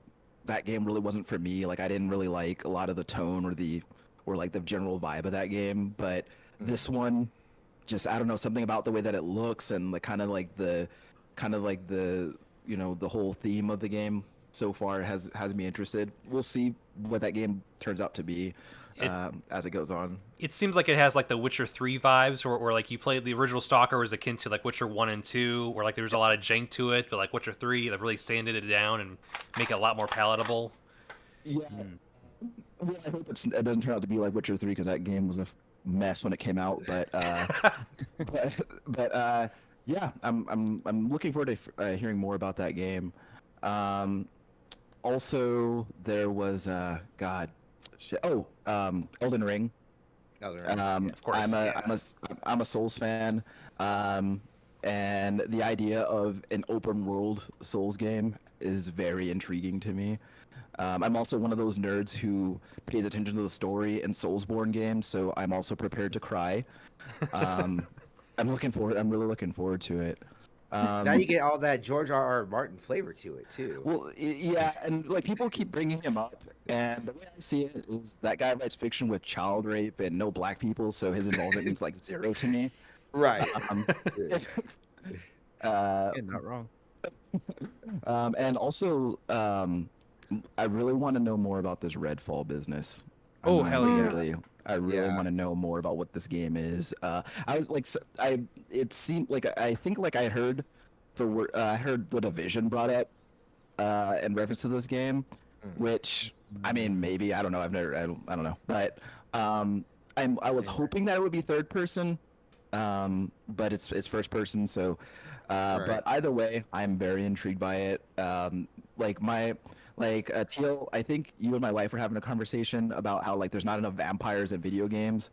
that game really wasn't for me. Like I didn't really like a lot of the tone or like the general vibe of that game. But this one, just I don't know, something about the way that it looks and the kind of like the the whole theme of the game so far has me interested. We'll see what that game turns out to be as it goes on. It seems like it has like the Witcher 3 vibes, where like you played the original Stalker was akin to like Witcher 1 and 2, where like there was a lot of jank to it, but like Witcher 3, they've really sanded it down and make it a lot more palatable. Yeah. Well, I hope it doesn't turn out to be like Witcher 3 because that game was a mess when it came out. But Yeah, I'm looking forward to hearing more about that game. Also, there was God, shit. Oh, Elden Ring. Of course. I'm a Souls fan, um, and the idea of an open world Souls game is very intriguing to me. I'm also one of those nerds who pays attention to the story in Soulsborne games, so I'm also prepared to cry. Um, I'm really looking forward to it. Now you get all that George R. Martin flavor to it too. Well, yeah, and like people keep bringing him up, and the way I see it is that guy writes fiction with child rape and no black people, so his involvement means like zero to me. Right. Not wrong. And also, I really want to know more about this Redfall business. Oh, hell yeah! I really want to know more about what this game is. I was like, it seemed like I think like I heard the word, I heard the Division brought up in reference to this game, which I mean maybe I don't know. I don't know, but I was hoping that it would be third person, but it's first person. So, but either way, I'm very intrigued by it. Teal, I think you and my wife were having a conversation about how like there's not enough vampires in video games,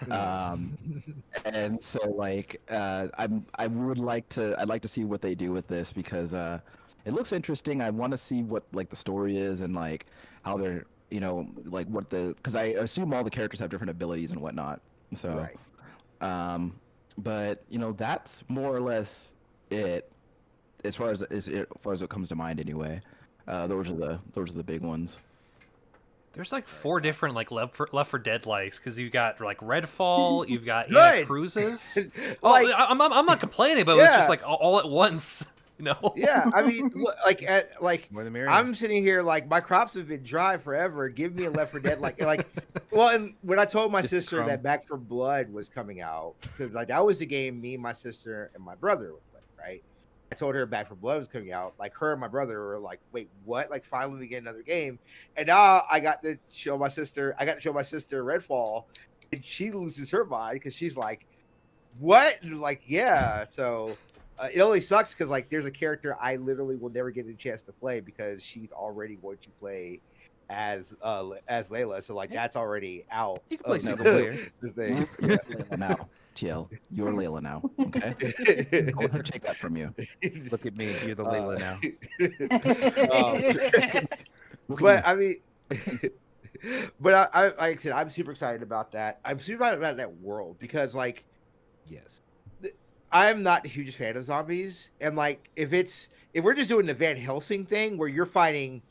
and so like I'd like to see what they do with this because it looks interesting. I want to see what like the story is and like how they're like what because I assume all the characters have different abilities and whatnot. So, but that's more or less it as far as it comes to mind anyway. Those are the big ones. There's like 4 different like Left 4 Dead likes because you got like Redfall, you've got Anna Cruises. Like, I'm not complaining, but it was just like all at once, Yeah, I mean, More the merrier. I'm sitting here like my crops have been dry forever. Give me a Left 4 Dead well, and when I told my sister that Back 4 Blood was coming out, because like that was the game me, my sister, and my brother would play, right? I told her Back 4 Blood was coming out. Like her and my brother were like, "Wait, what? Like finally we get another game." And now I got to show my sister Redfall, and she loses her mind because she's like, "What?" And like, yeah. So it only sucks because like there's a character I literally will never get a chance to play because she's already going to play as Layla. So like that's already out. You can play single player. The thing. Layla now, TL, you're Layla now. Okay, I'll let her take that from you. Look at me, you're the Layla now. But I mean, but I like I said, I'm super excited about that. I'm super excited about that world because like, Yes. I'm not a huge fan of zombies, and like if we're just doing the Van Helsing thing where you're fighting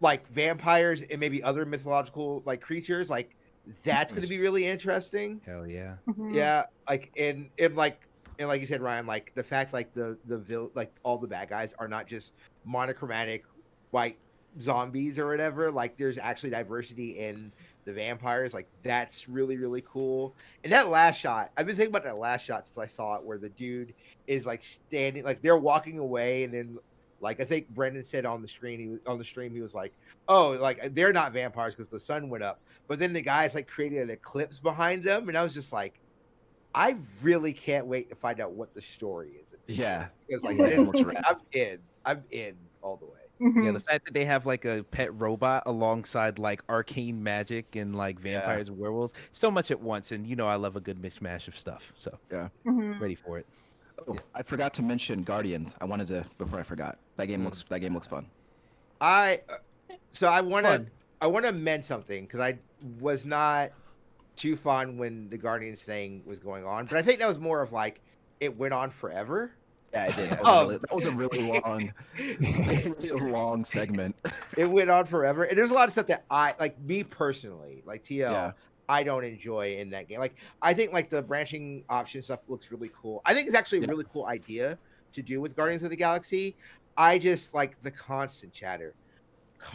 like vampires and maybe other mythological like creatures, like that's going to be really interesting. Hell yeah. Yeah, like and like you said, Ryan, like the fact like the like all the bad guys are not just monochromatic white zombies or whatever. Like there's actually diversity in the vampires. Like that's really, really cool. And that last shot, I've been thinking about that last shot since I saw it, where the dude is like standing, like they're walking away, and then like I think Brendan said on the stream, he was like, "Oh, like they're not vampires because the sun went up." But then the guys like created an eclipse behind them, and I was just like, I really can't wait to find out what the story is. Yeah, because like I'm in all the way. Yeah, the fact that they have like a pet robot alongside like arcane magic and like vampires and werewolves, so much at once, and I love a good mishmash of stuff. So yeah, ready for it. Oh, I forgot to mention Guardians. I wanted to before I forgot. That game looks fun. I want to amend something because I was not too fond when the Guardians thing was going on, but I think that was more of like it went on forever. Yeah, it did. That was a really long segment. It went on forever, and there's a lot of stuff that I like. Me personally, like TL, I don't enjoy in that game. Like I think like the branching option stuff looks really cool. I think it's actually a really cool idea to do with Guardians of the Galaxy. I just like the constant chatter,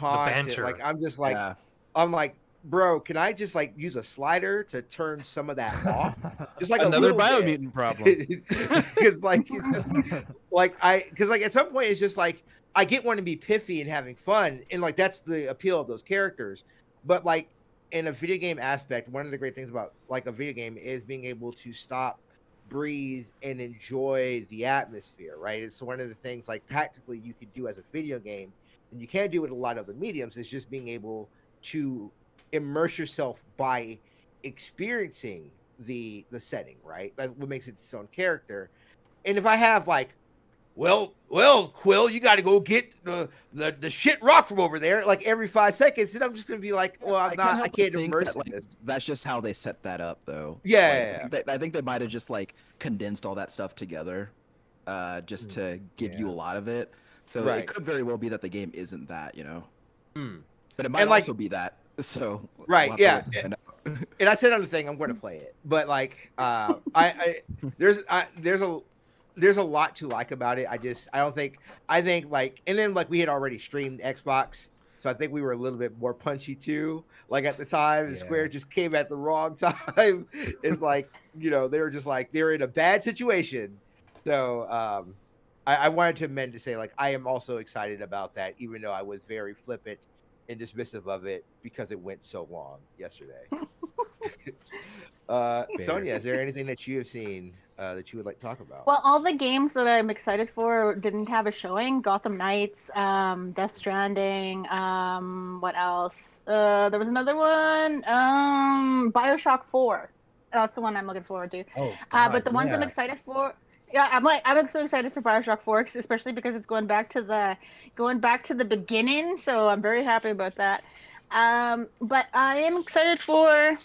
banter. Like I'm just like I'm like, bro, can I just like use a slider to turn some of that off? Just like another biomutant problem. Because like it's just like because like at some point it's just like I get wanting to be piffy and having fun, and like that's the appeal of those characters. But like in a video game aspect, one of the great things about like a video game is being able to stop breathe and enjoy the atmosphere, right? It's one of the things like practically you could do as a video game, and you can't do it with a lot of other mediums. It's just being able to immerse yourself by experiencing the setting, right? That's what makes it its own character. And if I have like, well, Quill, you got to go get the shit rock from over there like every 5 seconds, and I'm just gonna be like, well, I can't immerse in this. That's just how they set that up, though. Yeah, I think they might have just like condensed all that stuff together, just to give you a lot of it. So it could very well be that the game isn't that, you know. But it might also be that. So and I said on the thing, I'm going to play it, but like, there's a lot to like about it. I think like, and then like we had already streamed Xbox, so I think we were a little bit more punchy too. Like at the time, Square just came at the wrong time. It's like, you know, they were just like, they were in a bad situation. So I wanted to amend to say like, I am also excited about that, even though I was very flippant and dismissive of it because it went so long yesterday. Sonia, is there anything that you have seen that you would like to talk about? Well, all the games that I'm excited for didn't have a showing. Gotham Knights, Death Stranding, what else? There was another one, BioShock 4. That's the one I'm looking forward to. Oh, God, but the ones I'm excited for, I'm so excited for BioShock 4, especially because it's going back to the beginning. So I'm very happy about that. But I am excited for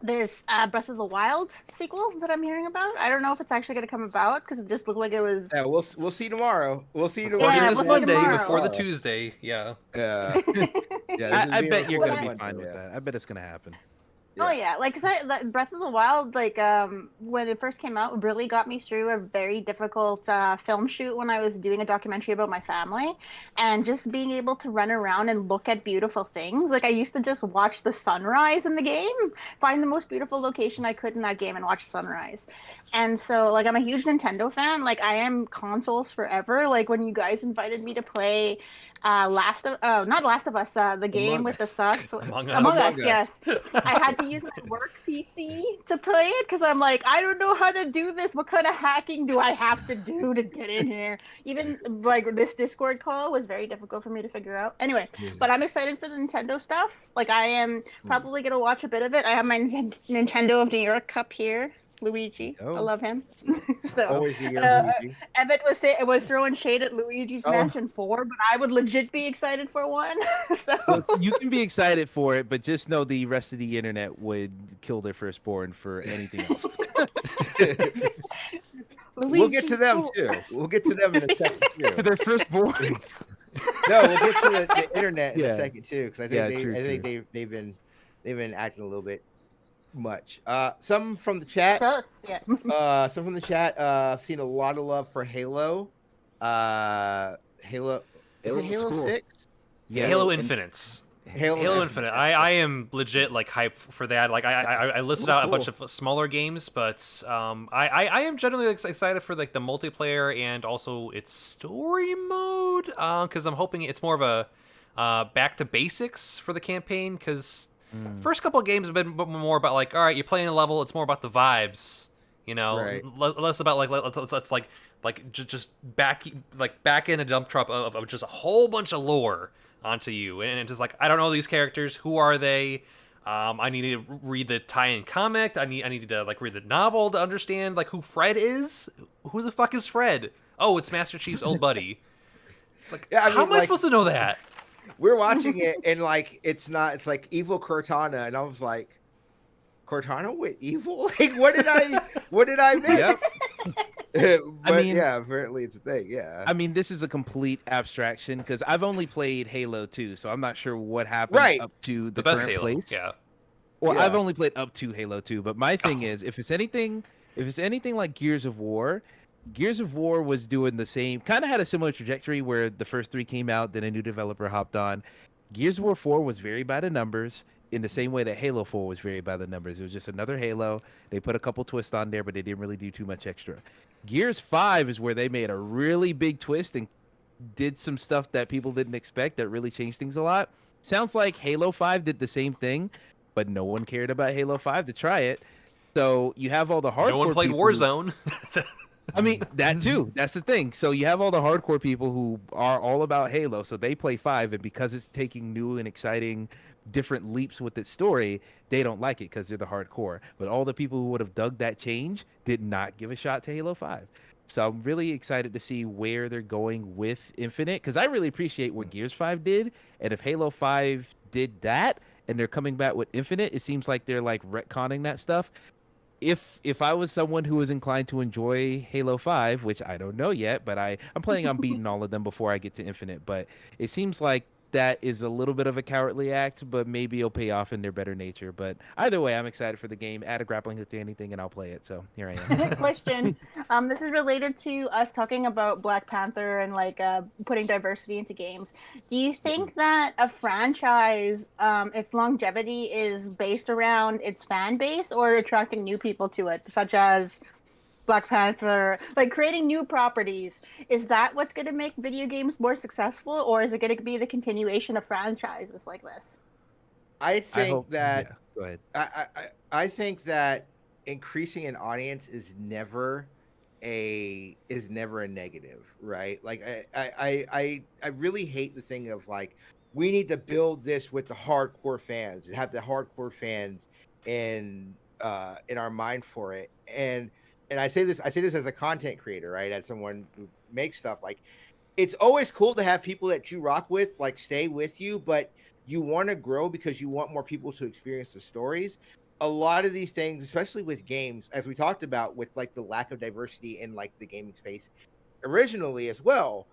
this Breath of the Wild sequel that I'm hearing about. I don't know if it's actually going to come about because it just looked like it was. Yeah, we'll see tomorrow. We'll see tomorrow. We're doing this we'll Monday tomorrow. before the Tuesday. Yeah. Yeah. I bet you're gonna be fine with that. I bet it's gonna happen. Oh yeah, like Breath of the Wild, like when it first came out, really got me through a very difficult film shoot when I was doing a documentary about my family, and just being able to run around and look at beautiful things. Like I used to just watch the sunrise in the game, find the most beautiful location I could in that game, and watch sunrise. And so, like, I'm a huge Nintendo fan. Like, I am consoles forever. Like when you guys invited me to play not Last of Us, the game with the sus. Among Us, yes. I had to use my work PC to play it because I'm like, I don't know how to do this. What kind of hacking do I have to do to get in here? Even like this Discord call was very difficult for me to figure out. Anyway, but I'm excited for the Nintendo stuff. Like I am probably gonna watch a bit of it. I have my Nintendo of New York cup here. Luigi, I love him. So always Luigi. Emmett was throwing shade at Luigi's Mansion 4, but I would legit be excited for one. So Look, you can be excited for it, but just know the rest of the internet would kill their firstborn for anything else. We'll get to them too. We'll get to them in a second too. For their firstborn. No, we'll get to the internet in a second too, because I think they've been acting a little bit much. Some from the chat. Some from the chat. Seen a lot of love for Halo. Halo. Is it Halo 6? Yeah, Halo Infinite. Halo Infinite. I am legit like hyped for that. Like I listed out a bunch of smaller games, but I am generally excited for like the multiplayer and also its story mode. Because I'm hoping it's more of a back to basics for the campaign. Because first couple of games have been more about like, all right, you're playing a level. It's more about the vibes, you know, less about like let's like just back in a dump truck of just a whole bunch of lore onto you, and it's just like, I don't know these characters. Who are they? I need to read the tie-in comic. I need to like read the novel to understand like who Fred is. Who the fuck is Fred? Oh, it's Master Chief's old buddy. It's like, how am I supposed to know that? We're watching it and like it's like evil Cortana, and I was like, Cortana with evil? Like what did I miss? Yep. But I mean, yeah, apparently it's a thing. Yeah. I mean, this is a complete abstraction because I've only played Halo 2, so I'm not sure what happened up to the best current Halo. place. Yeah. Well, I've only played up to Halo 2, but my thing is, if it's anything like Gears of War was doing the same, kind of had a similar trajectory where the first 3 came out, then a new developer hopped on. Gears of War 4 was very by the numbers in the same way that Halo 4 was very by the numbers. It was just another Halo. They put a couple twists on there, but they didn't really do too much extra. Gears 5 is where they made a really big twist and did some stuff that people didn't expect that really changed things a lot. Sounds like Halo 5 did the same thing, but no one cared about Halo 5 to try it. So you have all the hardcore. No one played Warzone. I mean, that too. That's the thing. So you have all the hardcore people who are all about Halo, so they play 5, and because it's taking new and exciting, different leaps with its story, they don't like it because they're the hardcore. But all the people who would have dug that change did not give a shot to Halo 5. So I'm really excited to see where they're going with Infinite, because I really appreciate what Gears 5 did, and if Halo 5 did that, and they're coming back with Infinite, it seems like they're like retconning that stuff. If I was someone who was inclined to enjoy Halo 5, which I don't know yet, but I'm planning on beating all of them before I get to Infinite, but it seems like that is a little bit of a cowardly act, but maybe it'll pay off in their better nature. But either way, I'm excited for the game. Add a grappling hook to anything and I'll play it. So here I am. Question. This is related to us talking about Black Panther and like putting diversity into games. Do you think that a franchise, its longevity is based around its fan base or attracting new people to it, such as Black Panther, like creating new properties? Is that what's going to make video games more successful, or is it going to be the continuation of franchises like this? I think that. Yeah, go ahead. I think that increasing an audience is never a negative, right? Like I really hate the thing of like, we need to build this with the hardcore fans and have the hardcore fans in our mind for it. And I say this as a content creator, right? As someone who makes stuff, like, it's always cool to have people that you rock with, like, stay with you, but you want to grow because you want more people to experience the stories. A lot of these things, especially with games, as we talked about with like the lack of diversity in like the gaming space originally as well,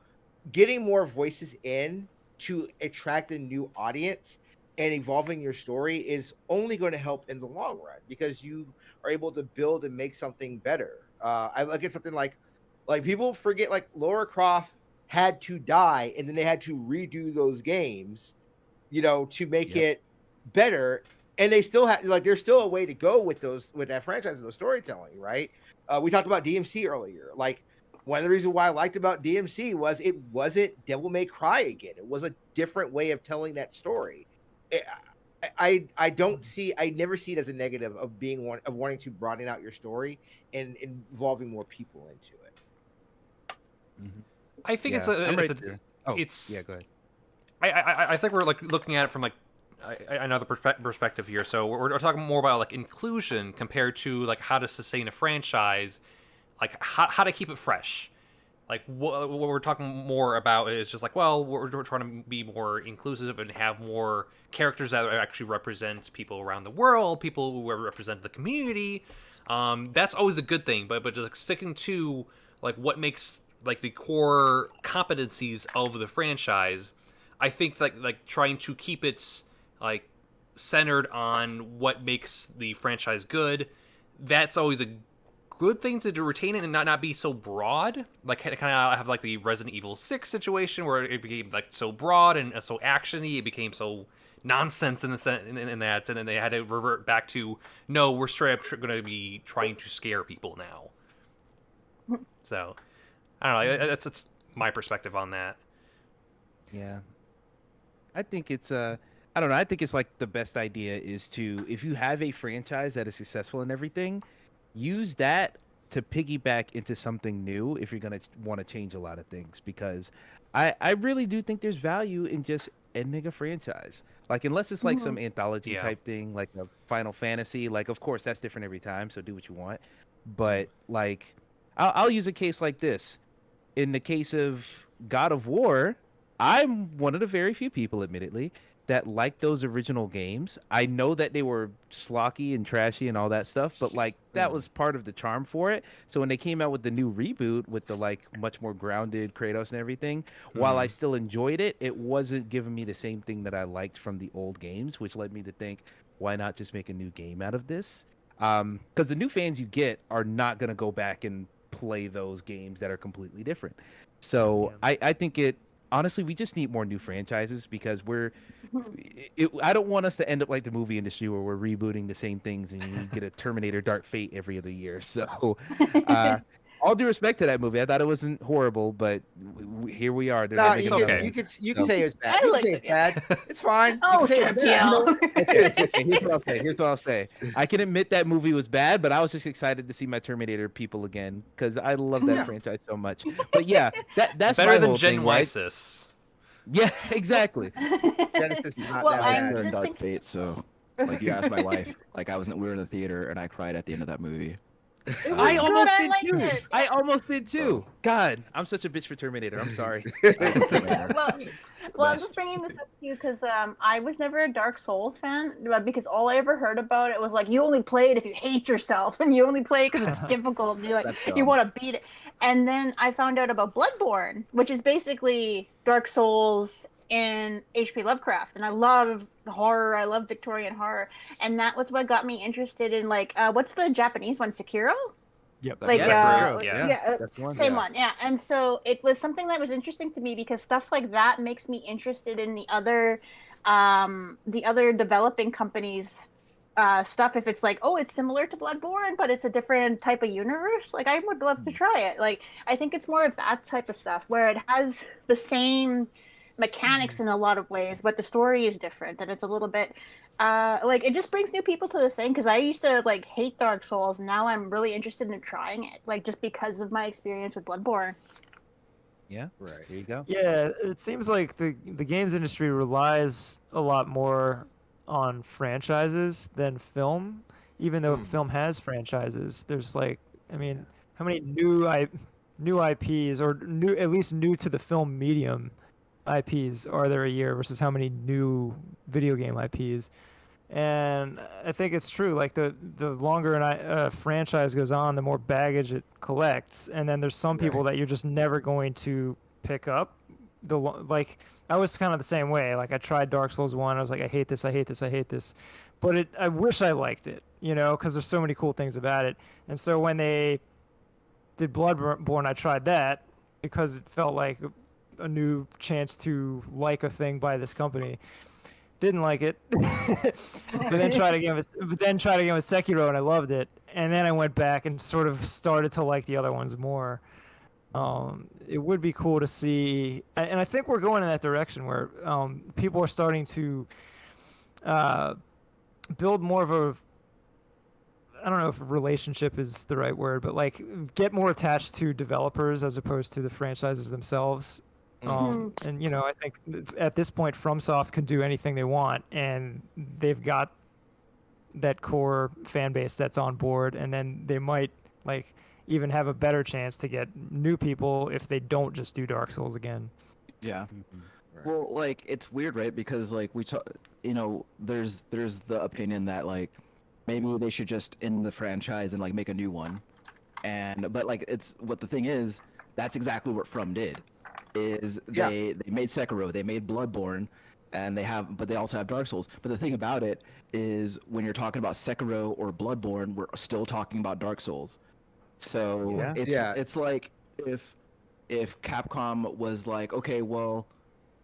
getting more voices in to attract a new audience and evolving your story is only going to help in the long run, because you are able to build and make something better. I look at something like people forget, like, Lara Croft had to die and then they had to redo those games, to make it better. And they still have, like, there's still a way to go with that franchise and the storytelling, right? We talked about DMC earlier. Like, one of the reasons why I liked about DMC was it wasn't Devil May Cry again. It was a different way of telling that story. I never see it as a negative of wanting to broaden out your story and involving more people into it. Mm-hmm. I think go ahead. I think we're like looking at it from like another perspective here. So we're talking more about like inclusion compared to like how to sustain a franchise, like how to keep it fresh. Like what we're talking more about is just like, well, we're trying to be more inclusive and have more characters that actually represent people around the world, people who represent the community. That's always a good thing, but just like sticking to like what makes like the core competencies of the franchise. I think like trying to keep it like centered on what makes the franchise good. That's always a good thing to retain it and not be so broad. Like kind of have like the Resident Evil 6 situation where it became like so broad and so actiony, it became so nonsense in that, and then they had to revert back to, no, we're straight up going to be trying to scare people now. So I don't know. That's my perspective on that. Yeah, I think it's I don't know. I think it's like the best idea is to, if you have a franchise that is successful in everything, use that to piggyback into something new if you're going to want to change a lot of things, because I really do think there's value in just ending a franchise. Like, unless it's like some anthology type thing, like a Final Fantasy, like, of course, that's different every time, so do what you want. But, like, I'll use a case like this. In the case of God of War, I'm one of the very few people, admittedly, that like those original games. I know that they were schlocky and trashy and all that stuff, but like that was part of the charm for it. So when they came out with the new reboot with the like much more grounded Kratos and everything, while I still enjoyed it, it wasn't giving me the same thing that I liked from the old games, which led me to think, why not just make a new game out of this? Because the new fans you get are not going to go back and play those games that are completely different. So I think honestly, we just need more new franchises, because I don't want us to end up like the movie industry where we're rebooting the same things and you get a Terminator Dark Fate every other year. So all due respect to that movie, I thought it wasn't horrible, but here we are. No, It's you okay. can say it's bad. I You can liked say it, it's yeah. bad. It's fine. Oh, you can say it's bad. Jeff, Okay, here's what I'll say. I can admit that movie was bad, but I was just excited to see my Terminator people again because I love that franchise so much. But yeah, that's Better my than whole Gen thing, right? Wysis. Yeah, exactly. Genesis is not Well, that I I'm bad. learned just Dark thinking- Fate, so like you asked my wife, like we were in the theater and I cried at the end of that movie. It was I good. almost I did liked too. it. I almost did too. God, I'm such a bitch for Terminator. I'm sorry. Well, I'm just bringing this up to you because I was never a Dark Souls fan, but because all I ever heard about it was like you only play it if you hate yourself, and you only play it because it's difficult, and you want to beat it. And then I found out about Bloodborne, which is basically Dark Souls in H.P. Lovecraft, and I love horror. I love Victorian horror, and that was what got me interested in like what's the Japanese one, Sekiro? Yep. Like yeah. That's one. same one, yeah. And so it was something that was interesting to me because stuff like that makes me interested in the other developing companies stuff. If it's like, oh, it's similar to Bloodborne but it's a different type of universe, like I would love to try it. Like I think it's more of that type of stuff where it has the same mechanics in a lot of ways but the story is different and it's a little bit like it just brings new people to the thing because I used to like hate Dark Souls. Now I'm really interested in trying it, like just because of my experience with Bloodborne. Yeah, Right. There you go. Yeah, it seems like the games industry relies a lot more on franchises than film, even though film has franchises. There's like, I mean, how many new IPs or new, at least new to the film medium IPs are there a year versus how many new video game IPs? And I think it's true. Like the longer a franchise goes on, the more baggage it collects. And then there's some people that you're just never going to pick up. Like I was kind of the same way. Like I tried Dark Souls 1. I was like, I hate this. I hate this. I hate this. But I wish I liked it, you know, because there's so many cool things about it. And so when they did Bloodborne, I tried that because it felt like a new chance to like a thing by this company. Didn't like it, but then tried again with Sekiro and I loved it. And then I went back and sort of started to like the other ones more. It would be cool to see, and I think we're going in that direction where people are starting to build more of a, I don't know if relationship is the right word, but like get more attached to developers as opposed to the franchises themselves. And you know, I think at this point, FromSoft can do anything they want, and they've got that core fan base that's on board, and then they might like even have a better chance to get new people if they don't just do Dark Souls again. Yeah. Right. Well, like it's weird, right? Because like you know, there's the opinion that like maybe they should just end the franchise and like make a new one, but like it's what the thing is. That's exactly what From did. Is they made Sekiro, they made Bloodborne, and but they also have Dark Souls. But the thing about it is when you're talking about Sekiro or Bloodborne, we're still talking about Dark Souls. So it's like if Capcom was like, okay, well,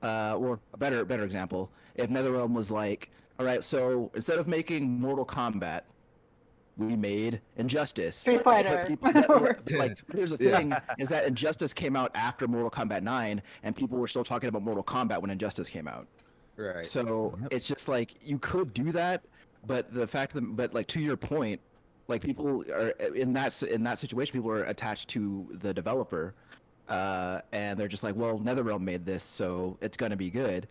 or a better example, if NetherRealm was like, all right, so instead of making Mortal Kombat, we made Injustice. Street Fighter. Like, here's the thing: is that Injustice came out after Mortal Kombat 9, and people were still talking about Mortal Kombat when Injustice came out. Right. So it's just like you could do that, but the fact that, but like to your point, like people are in that situation, people are attached to the developer, and they're just like, well, NetherRealm made this, so it's gonna be good.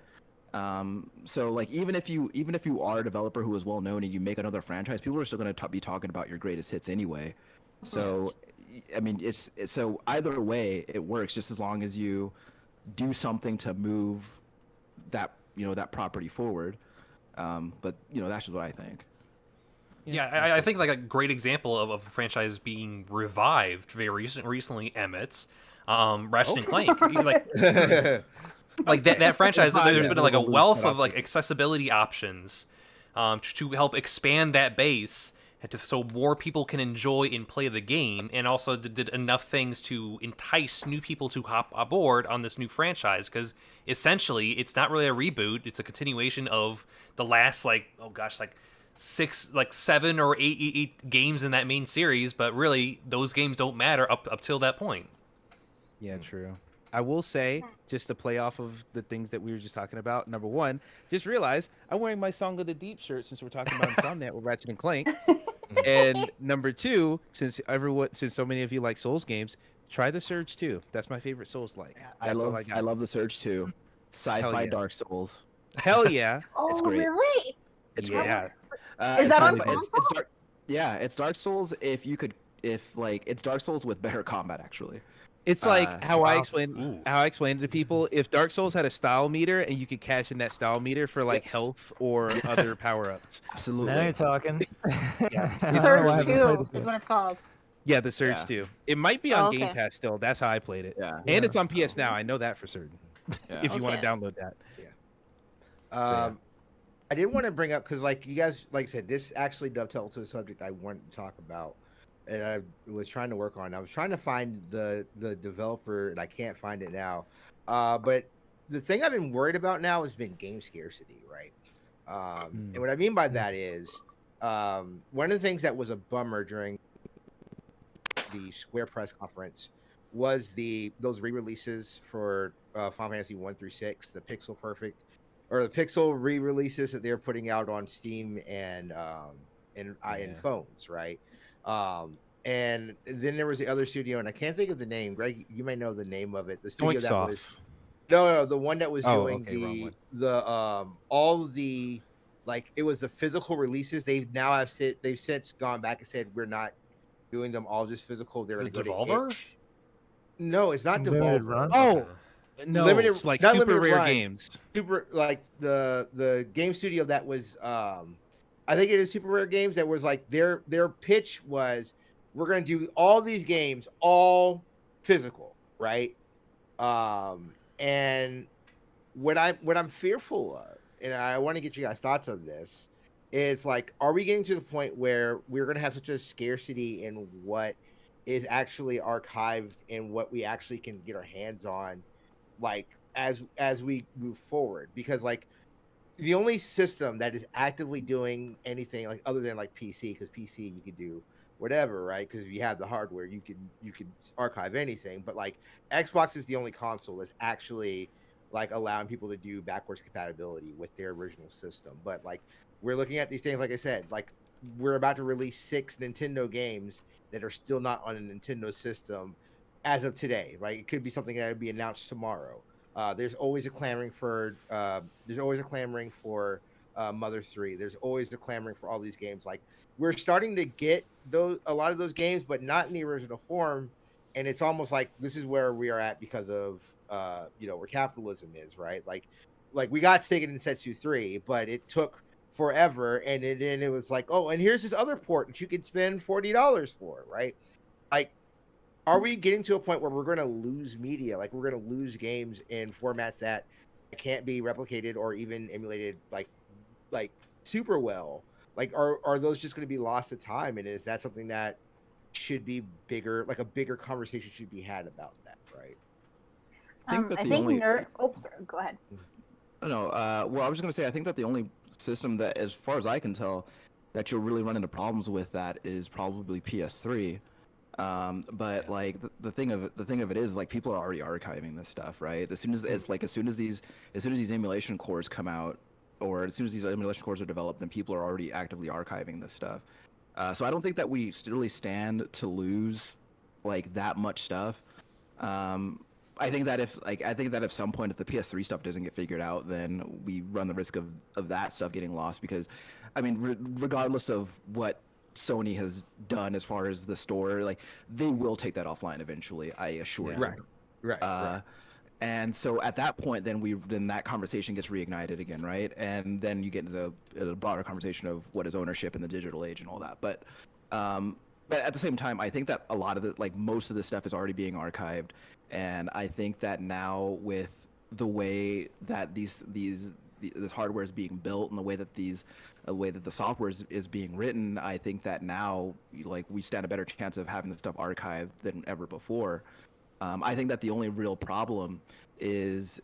So like even if you are a developer who is well known and you make another franchise, people are still going to be talking about your greatest hits anyway. So I mean, it's so either way it works, just as long as you do something to move that that property forward. But that's just what I think. Yeah, I think like a great example of a franchise being revived very recently, Emmett's Ratchet and Clank. Like that franchise, there's been like a wealth of like accessibility options to help expand that base, and so more people can enjoy and play the game, and also did enough things to entice new people to hop aboard on this new franchise. Because essentially, it's not really a reboot; it's a continuation of the last 7 or 8 games in that main series, but really those games don't matter up till that point. Yeah, true. I will say, just to play off of the things that we were just talking about, number one, just realize I'm wearing my Song of the Deep shirt since we're talking about Insomniac with Ratchet and Clank. And number two, since so many of you like Souls games, try the Surge 2. That's my favorite Souls-like. I love the Surge 2. Sci-fi yeah. Dark Souls. Hell yeah. Oh, It's great. really? It's Yeah. great. Is that on it's console? Dark, yeah, it's Dark Souls it's Dark Souls with better combat actually. It's like how I wow. explain it to people. If Dark Souls had a style meter and you could cash in that style meter for like Yes. health or other power-ups. Absolutely. Now you're talking. Yeah. I don't know why I Surge haven't played 2 this is yet. what it's called. Yeah, the Surge Yeah. 2. It might be on Oh, Game okay. Pass still. That's how I played it. Yeah. And it's on PS Now. I know that for certain. Yeah. If you want to Okay. download that. I did want to bring up because, like you guys, like I said, this actually dovetails to the subject I wanted to talk about, and I was trying to work on. I was trying to find the developer, and I can't find it now. But the thing I've been worried about now has been game scarcity, right? And what I mean by that is, one of the things that was a bummer during the Square press conference was those re-releases for Final Fantasy 1 through 6, the Pixel Perfect or the Pixel re-releases that they're putting out on Steam and phones, right? And then there was the other studio, and I can't think of the name. Greg, you may know the name of it. The studio that Doinksoft. was no, the one that was doing okay, wrong one. the all of the, like, it was the physical releases. They've since gone back and said we're not doing them all just physical. They're Is going it to go Devolver? to itch. No, it's not Limited Devolver. Run? Oh, no, Limited- it's like not super Limited rare Run. games. Super, like the game studio that was I think it is Super Rare Games, that was like their pitch was, we're going to do all these games all physical, right? And what I'm fearful of, and I want to get you guys thoughts on this, is like, are we getting to the point where we're going to have such a scarcity in what is actually archived and what we actually can get our hands on, like as we move forward? Because like the only system that is actively doing anything, like other than like PC, because PC you could do whatever, right? Because if you have the hardware, you could archive anything. But like Xbox is the only console that's actually like allowing people to do backwards compatibility with their original system. But like we're looking at these things, like I said, like we're about to release 6 Nintendo games that are still not on a Nintendo system as of today. Like it could be something that would be announced tomorrow. There's always a clamoring for Mother 3. There's always a clamoring for all these games. Like we're starting to get a lot of those games, but not in the original form. And it's almost like this is where we are at because of where capitalism is, right? Like we got Sega Densetsu 3, but it took forever, and then it was like, oh, and here's this other port that you could spend $40 for, right? Like, are we getting to a point where we're going to lose media? Like we're going to lose games in formats that can't be replicated or even emulated like super well? Like are those just going to be lost to time? And is that something that should be bigger, like a bigger conversation should be had about that, right? I think oh, sorry, go ahead. No, well, I was just going to say, I think that the only system that, as far as I can tell, that you'll really run into problems with that is probably PS3. But like the thing of it is, like, people are already archiving this stuff, right? As soon as these emulation cores come out, or as soon as these emulation cores are developed, then people are already actively archiving this stuff. So I don't think that we really stand to lose like that much stuff. I think that if some point, if the PS3 stuff doesn't get figured out, then we run the risk of that stuff getting lost. Because, I mean, regardless of what Sony has done as far as the store, like, they will take that offline eventually, I assure you. Right. And so at that point, then that conversation gets reignited again, right? And then you get into a broader conversation of what is ownership in the digital age and all that. But at the same time, I think that a lot of most of this stuff is already being archived. And I think that now, with the way that this hardware is being built and the way that the software is being written, I think that now, like, we stand a better chance of having this stuff archived than ever before. I think that the only real problem is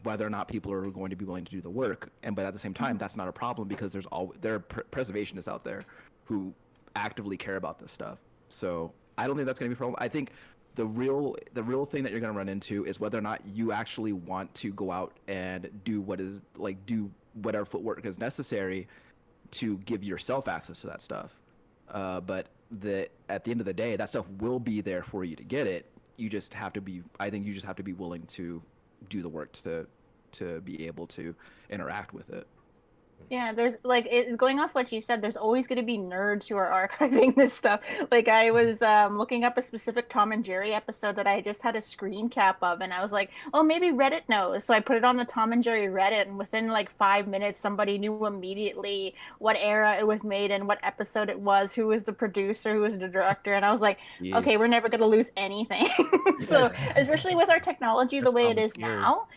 whether or not people are going to be willing to do the work. But at the same time, that's not a problem because there are preservationists out there who actively care about this stuff. So I don't think that's going to be a problem. I think the real thing that you're going to run into is whether or not you actually want to go out and do whatever footwork is necessary to give yourself access to that stuff. But at the end of the day, that stuff will be there for you to get it. You just have to be. I think you just have to be willing to do the work to be able to interact with it. Yeah, there's going off what you said, there's always going to be nerds who are archiving this stuff. Like I was looking up a specific Tom and Jerry episode that I just had a screen cap of, and I was like, oh, maybe Reddit knows. So I put it on the Tom and Jerry Reddit, and within like 5 minutes, somebody knew immediately what era it was made and what episode it was, who was the producer, who was the director, and I was like, okay, we're never going to lose anything. So especially with our technology the way it is now.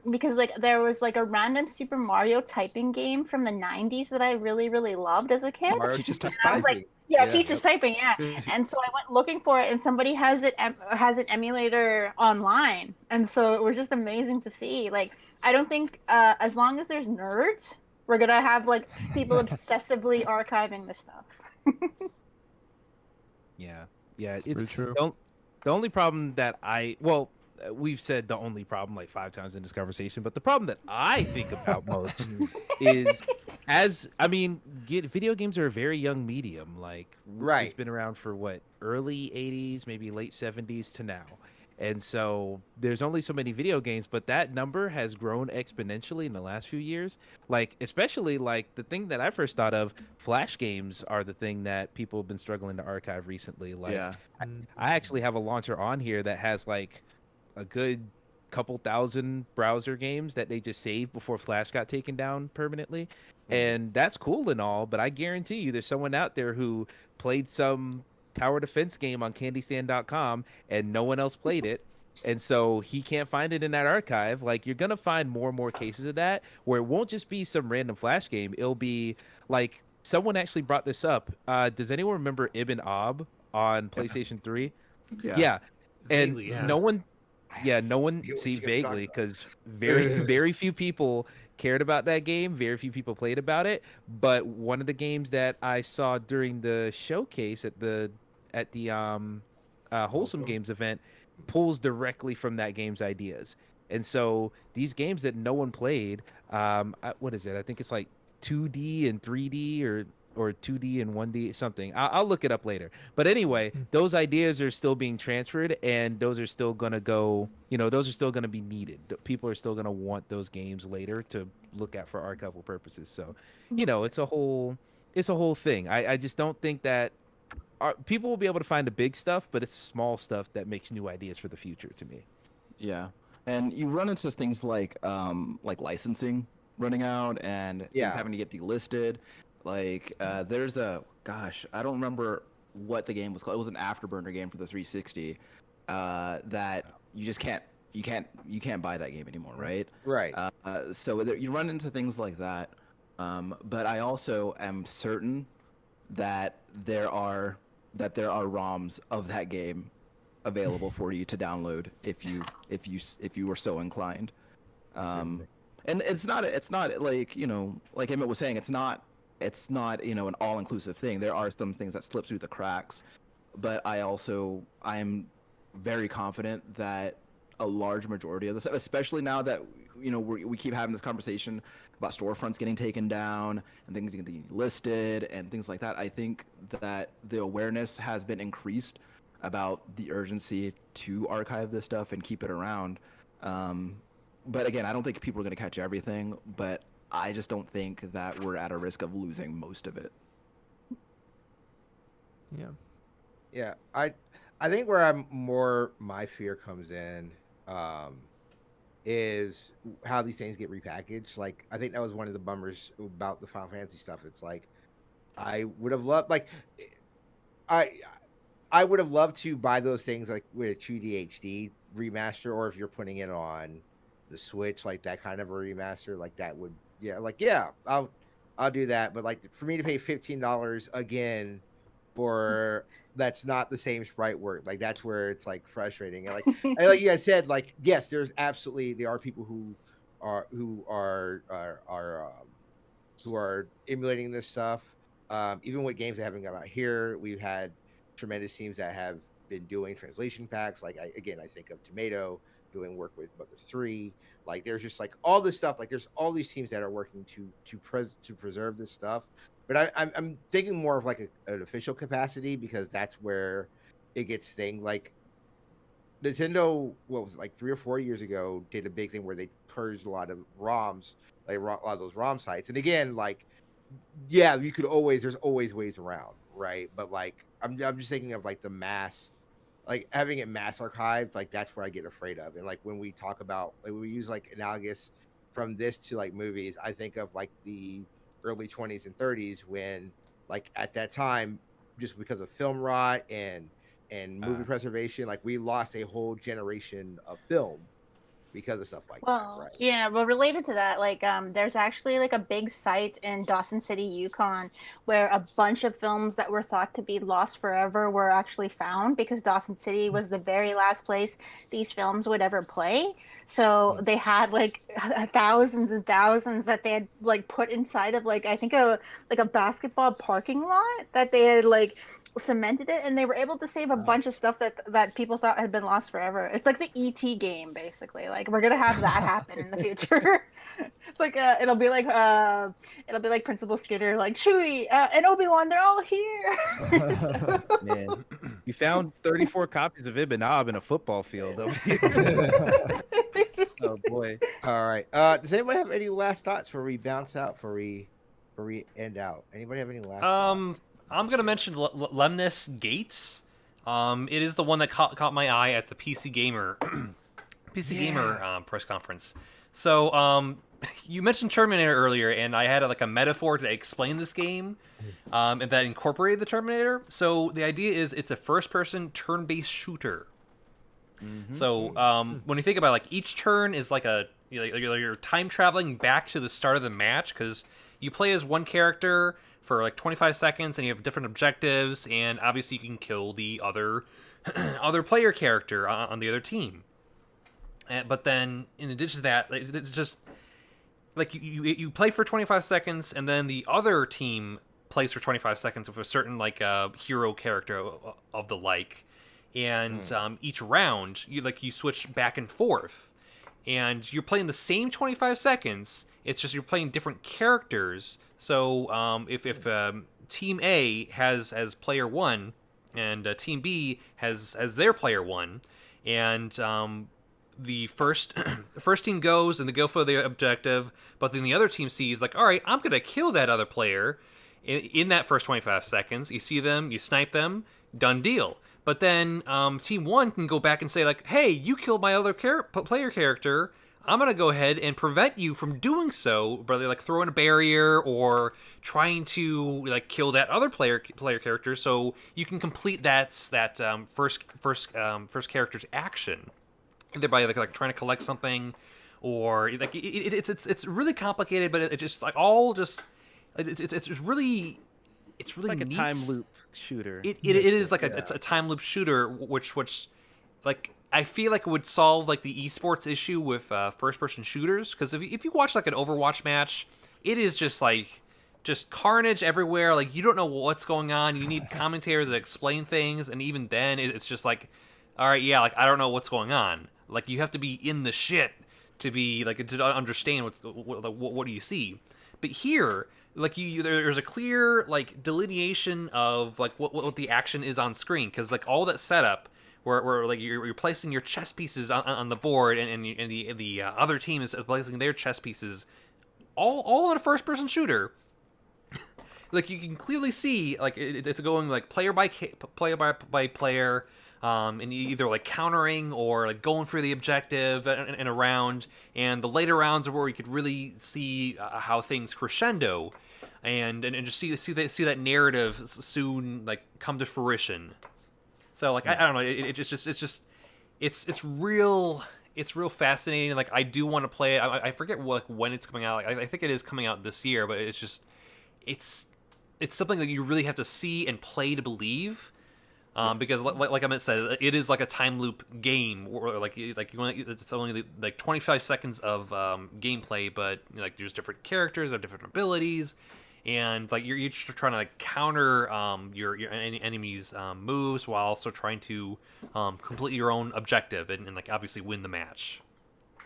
Because there was like a random Super Mario typing game from the 90s that I really, really loved as a kid. Mario teaches typing. I was like, teaches typing, yeah. And so I went looking for it, and somebody has an emulator online, and so it was just amazing to see. Like, I don't think as long as there's nerds, we're gonna have like people obsessively archiving this stuff. Yeah, it's pretty true. The only problem that we've said the only problem like 5 times in this conversation, but the problem that I think about most is video games are a very young medium. Like, it's been around for early 80s, maybe late 70s to now. And so there's only so many video games, but that number has grown exponentially in the last few years. Like, especially like the thing that I first thought of, Flash games are the thing that people have been struggling to archive recently. Like, I actually have a launcher on here that has like a good couple thousand browser games that they just saved before Flash got taken down permanently. And that's cool and all, but I guarantee you there's someone out there who played some tower defense game on candystand.com and no one else played it. And so he can't find it in that archive. Like, you're going to find more and more cases of that where it won't just be some random Flash game. It'll be like, someone actually brought this up. Does anyone remember Ibn Ob on PlayStation 3? Yeah. And Vaguely, yeah. no one see vaguely, because very few people cared about that game. Very few people played about it. But one of the games that I saw during the showcase at the Wholesome Games event pulls directly from that game's ideas. And so these games that no one played, what is it? I think it's like 2D and 3D or 2D and 1D something. I'll look it up later. But anyway, those ideas are still being transferred, and those are still going to go, those are still going to be needed. People are still going to want those games later to look at for archival purposes. So, it's a whole thing. I just don't think that people will be able to find the big stuff, but it's small stuff that makes new ideas for the future to me. Yeah. And you run into things like licensing running out and things having to get delisted. Like, there's I don't remember what the game was called. It was an Afterburner game for the 360 that you just can't buy that game anymore, right? Right. So you run into things like that. But I also am certain that there are ROMs of that game available for you to download if you were so inclined. And it's not like, like Emmett was saying, it's not an all-inclusive thing. There are some things that slip through the cracks, but I am very confident that a large majority of this, especially now that we keep having this conversation about storefronts getting taken down and things getting listed and things like that, I think that the awareness has been increased about the urgency to archive this stuff and keep it around. But again, I don't think people are going to catch everything, but I just don't think that we're at a risk of losing most of it. Yeah, I think where my fear comes in is how these things get repackaged. Like, I think that was one of the bummers about the Final Fantasy stuff. It's like, I would have loved, like, I would have loved to buy those things like with a 2D HD remaster, or if you're putting it on the Switch, like that kind of a remaster, like that would, I'll do that. But like, for me to pay $15 again for that's not the same sprite work. Like that's where it's like frustrating. And like you guys said, like yes, there are people who are emulating this stuff. Even with games that haven't come out here, we've had tremendous teams that have been doing translation packs. Like I think of Tomato doing work with Mother 3. Like there's just like all this stuff. Like there's all these teams that are working to preserve this stuff. But I'm thinking more of like an official capacity, because that's where it gets thing. Like Nintendo, what was it, like 3 or 4 years ago, did a big thing where they purged a lot of ROMs, like a lot of those ROM sites. And again, like, yeah, there's always ways around, right? But like, I'm just thinking of like the mass, like having it mass archived, like that's where I get afraid of. And like when we talk about, like we use like analogous from this to like movies, I think of like the early 20s and 30s when, like at that time, just because of film rot and movie preservation, like we lost a whole generation of film because of stuff like that, right? Yeah, well, related to that, like, there's actually like a big site in Dawson City, Yukon, where a bunch of films that were thought to be lost forever were actually found, because Dawson City was the very last place these films would ever play. So they had like thousands and thousands that they had like put inside of like, I think a basketball parking lot that they had like cemented it, and they were able to save a bunch of stuff that people thought had been lost forever. It's like the ET game, basically. Like we're gonna have that happen in the future. It's like it'll be like Principal Skitter, like Chewie and Obi-Wan, they're all here. Man, you found 34 copies of Ibn in a football field over here. Oh boy. All right. Does anybody have any last thoughts before we bounce out? Before we end out? Anybody have any last thoughts? I'm gonna mention Lemnis Gates. It is the one that caught my eye at the PC Gamer press conference. So you mentioned Terminator earlier, and I had a metaphor to explain this game, and that incorporated the Terminator. So the idea is it's a first-person turn-based shooter. Mm-hmm. So when you think about each turn is you're time traveling back to the start of the match, because you play as one character for 25 seconds, and you have different objectives, and obviously you can kill the other player character on the other team. But then, in addition to that, it's just you play for 25 seconds, and then the other team plays for 25 seconds with a certain hero character of the like, and each round you switch back and forth, and you're playing the same 25 seconds. It's just you're playing different characters. So if Team A has as player 1, and Team B has their player 1, and the first team goes and they go for the objective, but then the other team sees all right, I'm gonna kill that other player in that first 25 seconds. You see them, you snipe them, done deal. But then Team 1 can go back and say hey, you killed my other player character. I'm going to go ahead and prevent you from doing so, brother, throwing a barrier or trying to kill that other player character, so you can complete that first character's action, either by trying to collect something, or it's really complicated, but it's really like neat. A time loop shooter. It is it's a time loop shooter, which I feel it would solve the esports issue with first-person shooters, because if you watch an Overwatch match, it is just carnage everywhere. You don't know what's going on. You need commentators that explain things, and even then, it's just all right, yeah, I don't know what's going on. You have to be in the shit to be to understand what do you see. But here, there's a clear delineation of what the action is on screen, because all that setup, where you're placing your chess pieces on the board, and the other team is placing their chess pieces, all in a first person shooter. You can clearly see it's going player by player, and either countering or countering for the objective in a round, and the later rounds are where you could really see how things crescendo, and just see that narrative soon come to fruition. So I don't know, it's real fascinating. I do want to play it. I forget when it's coming out. I think it is coming out this year, but it's it's something that you really have to see and play to believe. Because like Emmett said, it is like a time loop game, or like you only, it's only like 25 seconds of gameplay, but like there's different characters or different abilities, and like you're each trying to like counter your enemy's moves while also trying to complete your own objective and like obviously win the match.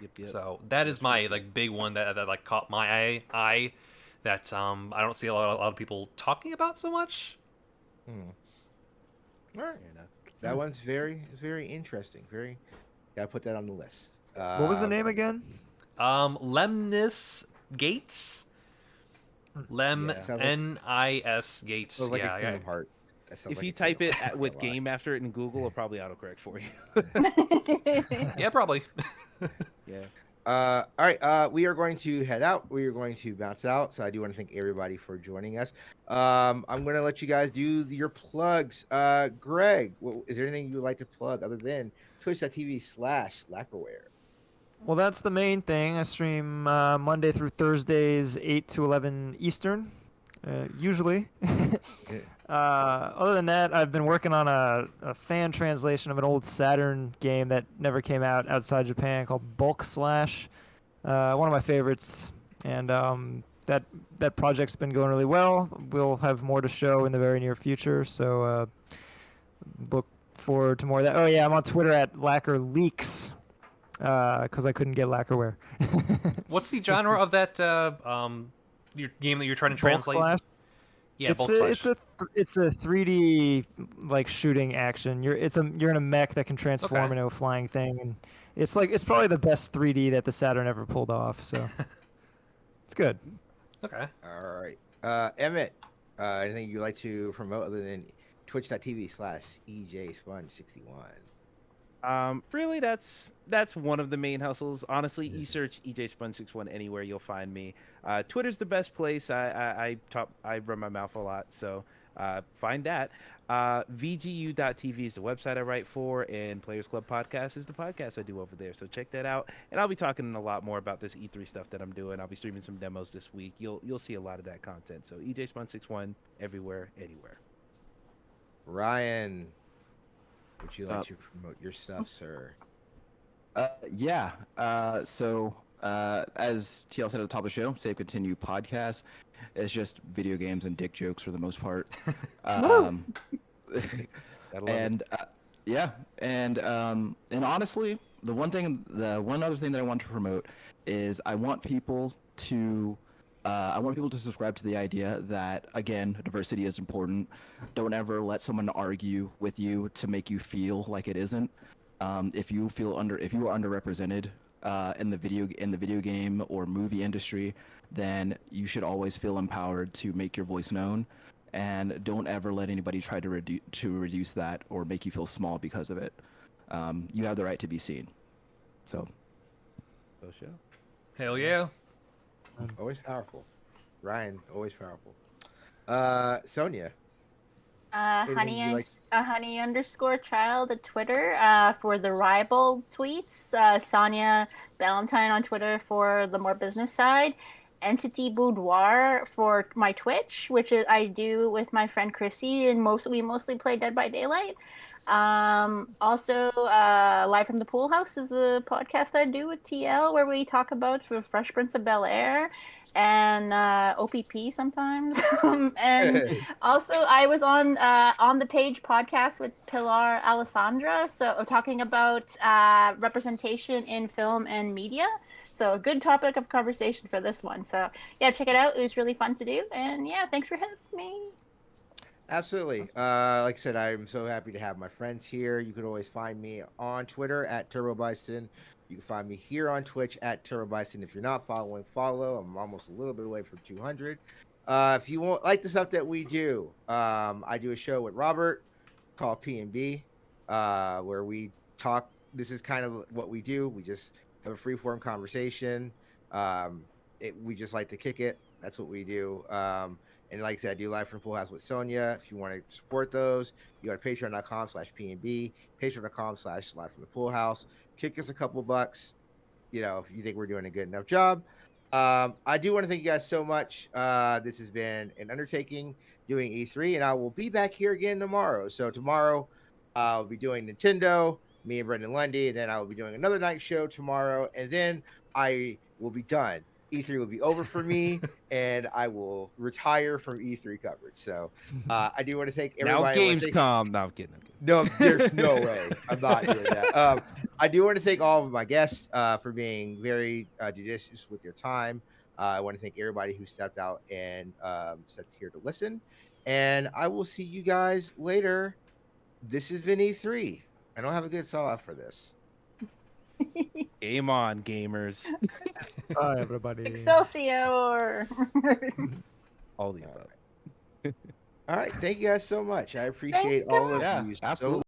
Yep. So that is my like big one that like caught my eye that I don't see a lot of people talking about so much. All right. That one's very interesting. Gotta put that on the list. What was the name again? Lemnis Gates. Sounds like- Nis Gates. Sounds like a Yeah. Kingdom Heart. That sounds If like you a type Kingdom it Heart with a lot. game after it in Google, it'll probably autocorrect for you. Yeah, probably. Yeah. All right. We are going to head out. We are going to bounce out. So I do want to thank everybody for joining us. I'm going to let you guys do your plugs. Greg, is there anything you would like to plug other than twitch.tv/Lacquerware? Well, that's the main thing. I stream Monday through Thursdays, 8 to 11 Eastern, usually. Other than that, I've been working on a fan translation of an old Saturn game that never came out outside Japan called Bulk Slash. One of my favorites. And that project's been going really well. We'll have more to show in the very near future, so look forward to more of that. Oh, yeah, I'm on Twitter at LacquerLeaks. Because I couldn't get Lacquerware. What's the genre of that your game that you're trying to translate? Bulk Slash? Yeah, Bulk Slash. It's a 3D like shooting action. You're in a mech that can transform into a flying thing, and it's probably the best 3D that the Saturn ever pulled off. So it's good. Okay. All right. Emmett, anything you'd like to promote other than twitch.tv/EJSponge61? Really, that's one of the main hustles. Honestly, e-search EJ Sponge 61 anywhere, you'll find me. Twitter's the best place. I run my mouth a lot, so find that. VGU.tv is the website I write for, and Players Club Podcast is the podcast I do over there. So check that out. And I'll be talking a lot more about this E3 stuff that I'm doing. I'll be streaming some demos this week. You'll see a lot of that content. So EJ Sponge 61 everywhere, anywhere. Ryan, would you like to promote your stuff, sir? Yeah. So as TL said at the top of the show, Save Continue podcast. It's just video games and dick jokes for the most part. And honestly, the one other thing that I want to promote is I want people to subscribe to the idea that, again, diversity is important. Don't ever let someone argue with you to make you feel like it isn't. If you are underrepresented in the video game or movie industry, then you should always feel empowered to make your voice known, and don't ever let anybody try to reduce that or make you feel small because of it. You have the right to be seen. So. Hell yeah. Always powerful. Ryan, always powerful. Sonia. Honey_child at Twitter for the rival tweets. Sonia Valentine on Twitter for the more business side. Entity Boudoir for my Twitch, which is I do with my friend Chrissy, and we mostly play Dead by Daylight. Also, Live from the Pool House is a podcast I do with TL where we talk about the Fresh Prince of Bel-Air and OPP sometimes. And also, I was on the Page podcast with Pilar Alessandra, so talking about representation in film and media. So a good topic of conversation for this one. So yeah, check it out. It was really fun to do, and yeah, thanks for having me. Absolutely. Like I said, I'm so happy to have my friends here. You can always find me on Twitter at TurboBison. You can find me here on Twitch at TurboBison. If you're not following, follow. I'm almost a little bit away from 200. If you want like the stuff that we do, I do a show with Robert called PNB, where we talk. This is kind of what we do. We just have a free-form conversation. We just like to kick it. That's what we do. And like I said, I do Live from the Pool House with Sonia. If you want to support those, you go to patreon.com/PNB, patreon.com/Live from the Pool House. Kick us a couple bucks, if you think we're doing a good enough job. I do want to thank you guys so much. This has been an undertaking doing E3, and I will be back here again tomorrow. So tomorrow, I'll be doing Nintendo, me and Brendan Lundy, and then I will be doing another night show tomorrow, and then I will be done. E3 will be over for me, and I will retire from E3 coverage. So I do want to thank Now everybody. Gamescom. No, I'm kidding. No, there's no way. I'm not doing that. I do want to thank all of my guests for being very judicious with your time. I want to thank everybody who stepped out and stepped here to listen. And I will see you guys later. This has been E3. I don't have a good sell-off for this. Game on, gamers. Bye, everybody. Excelsior! All the above. All right. Thank you guys so much. I appreciate all of Yeah, you so absolutely.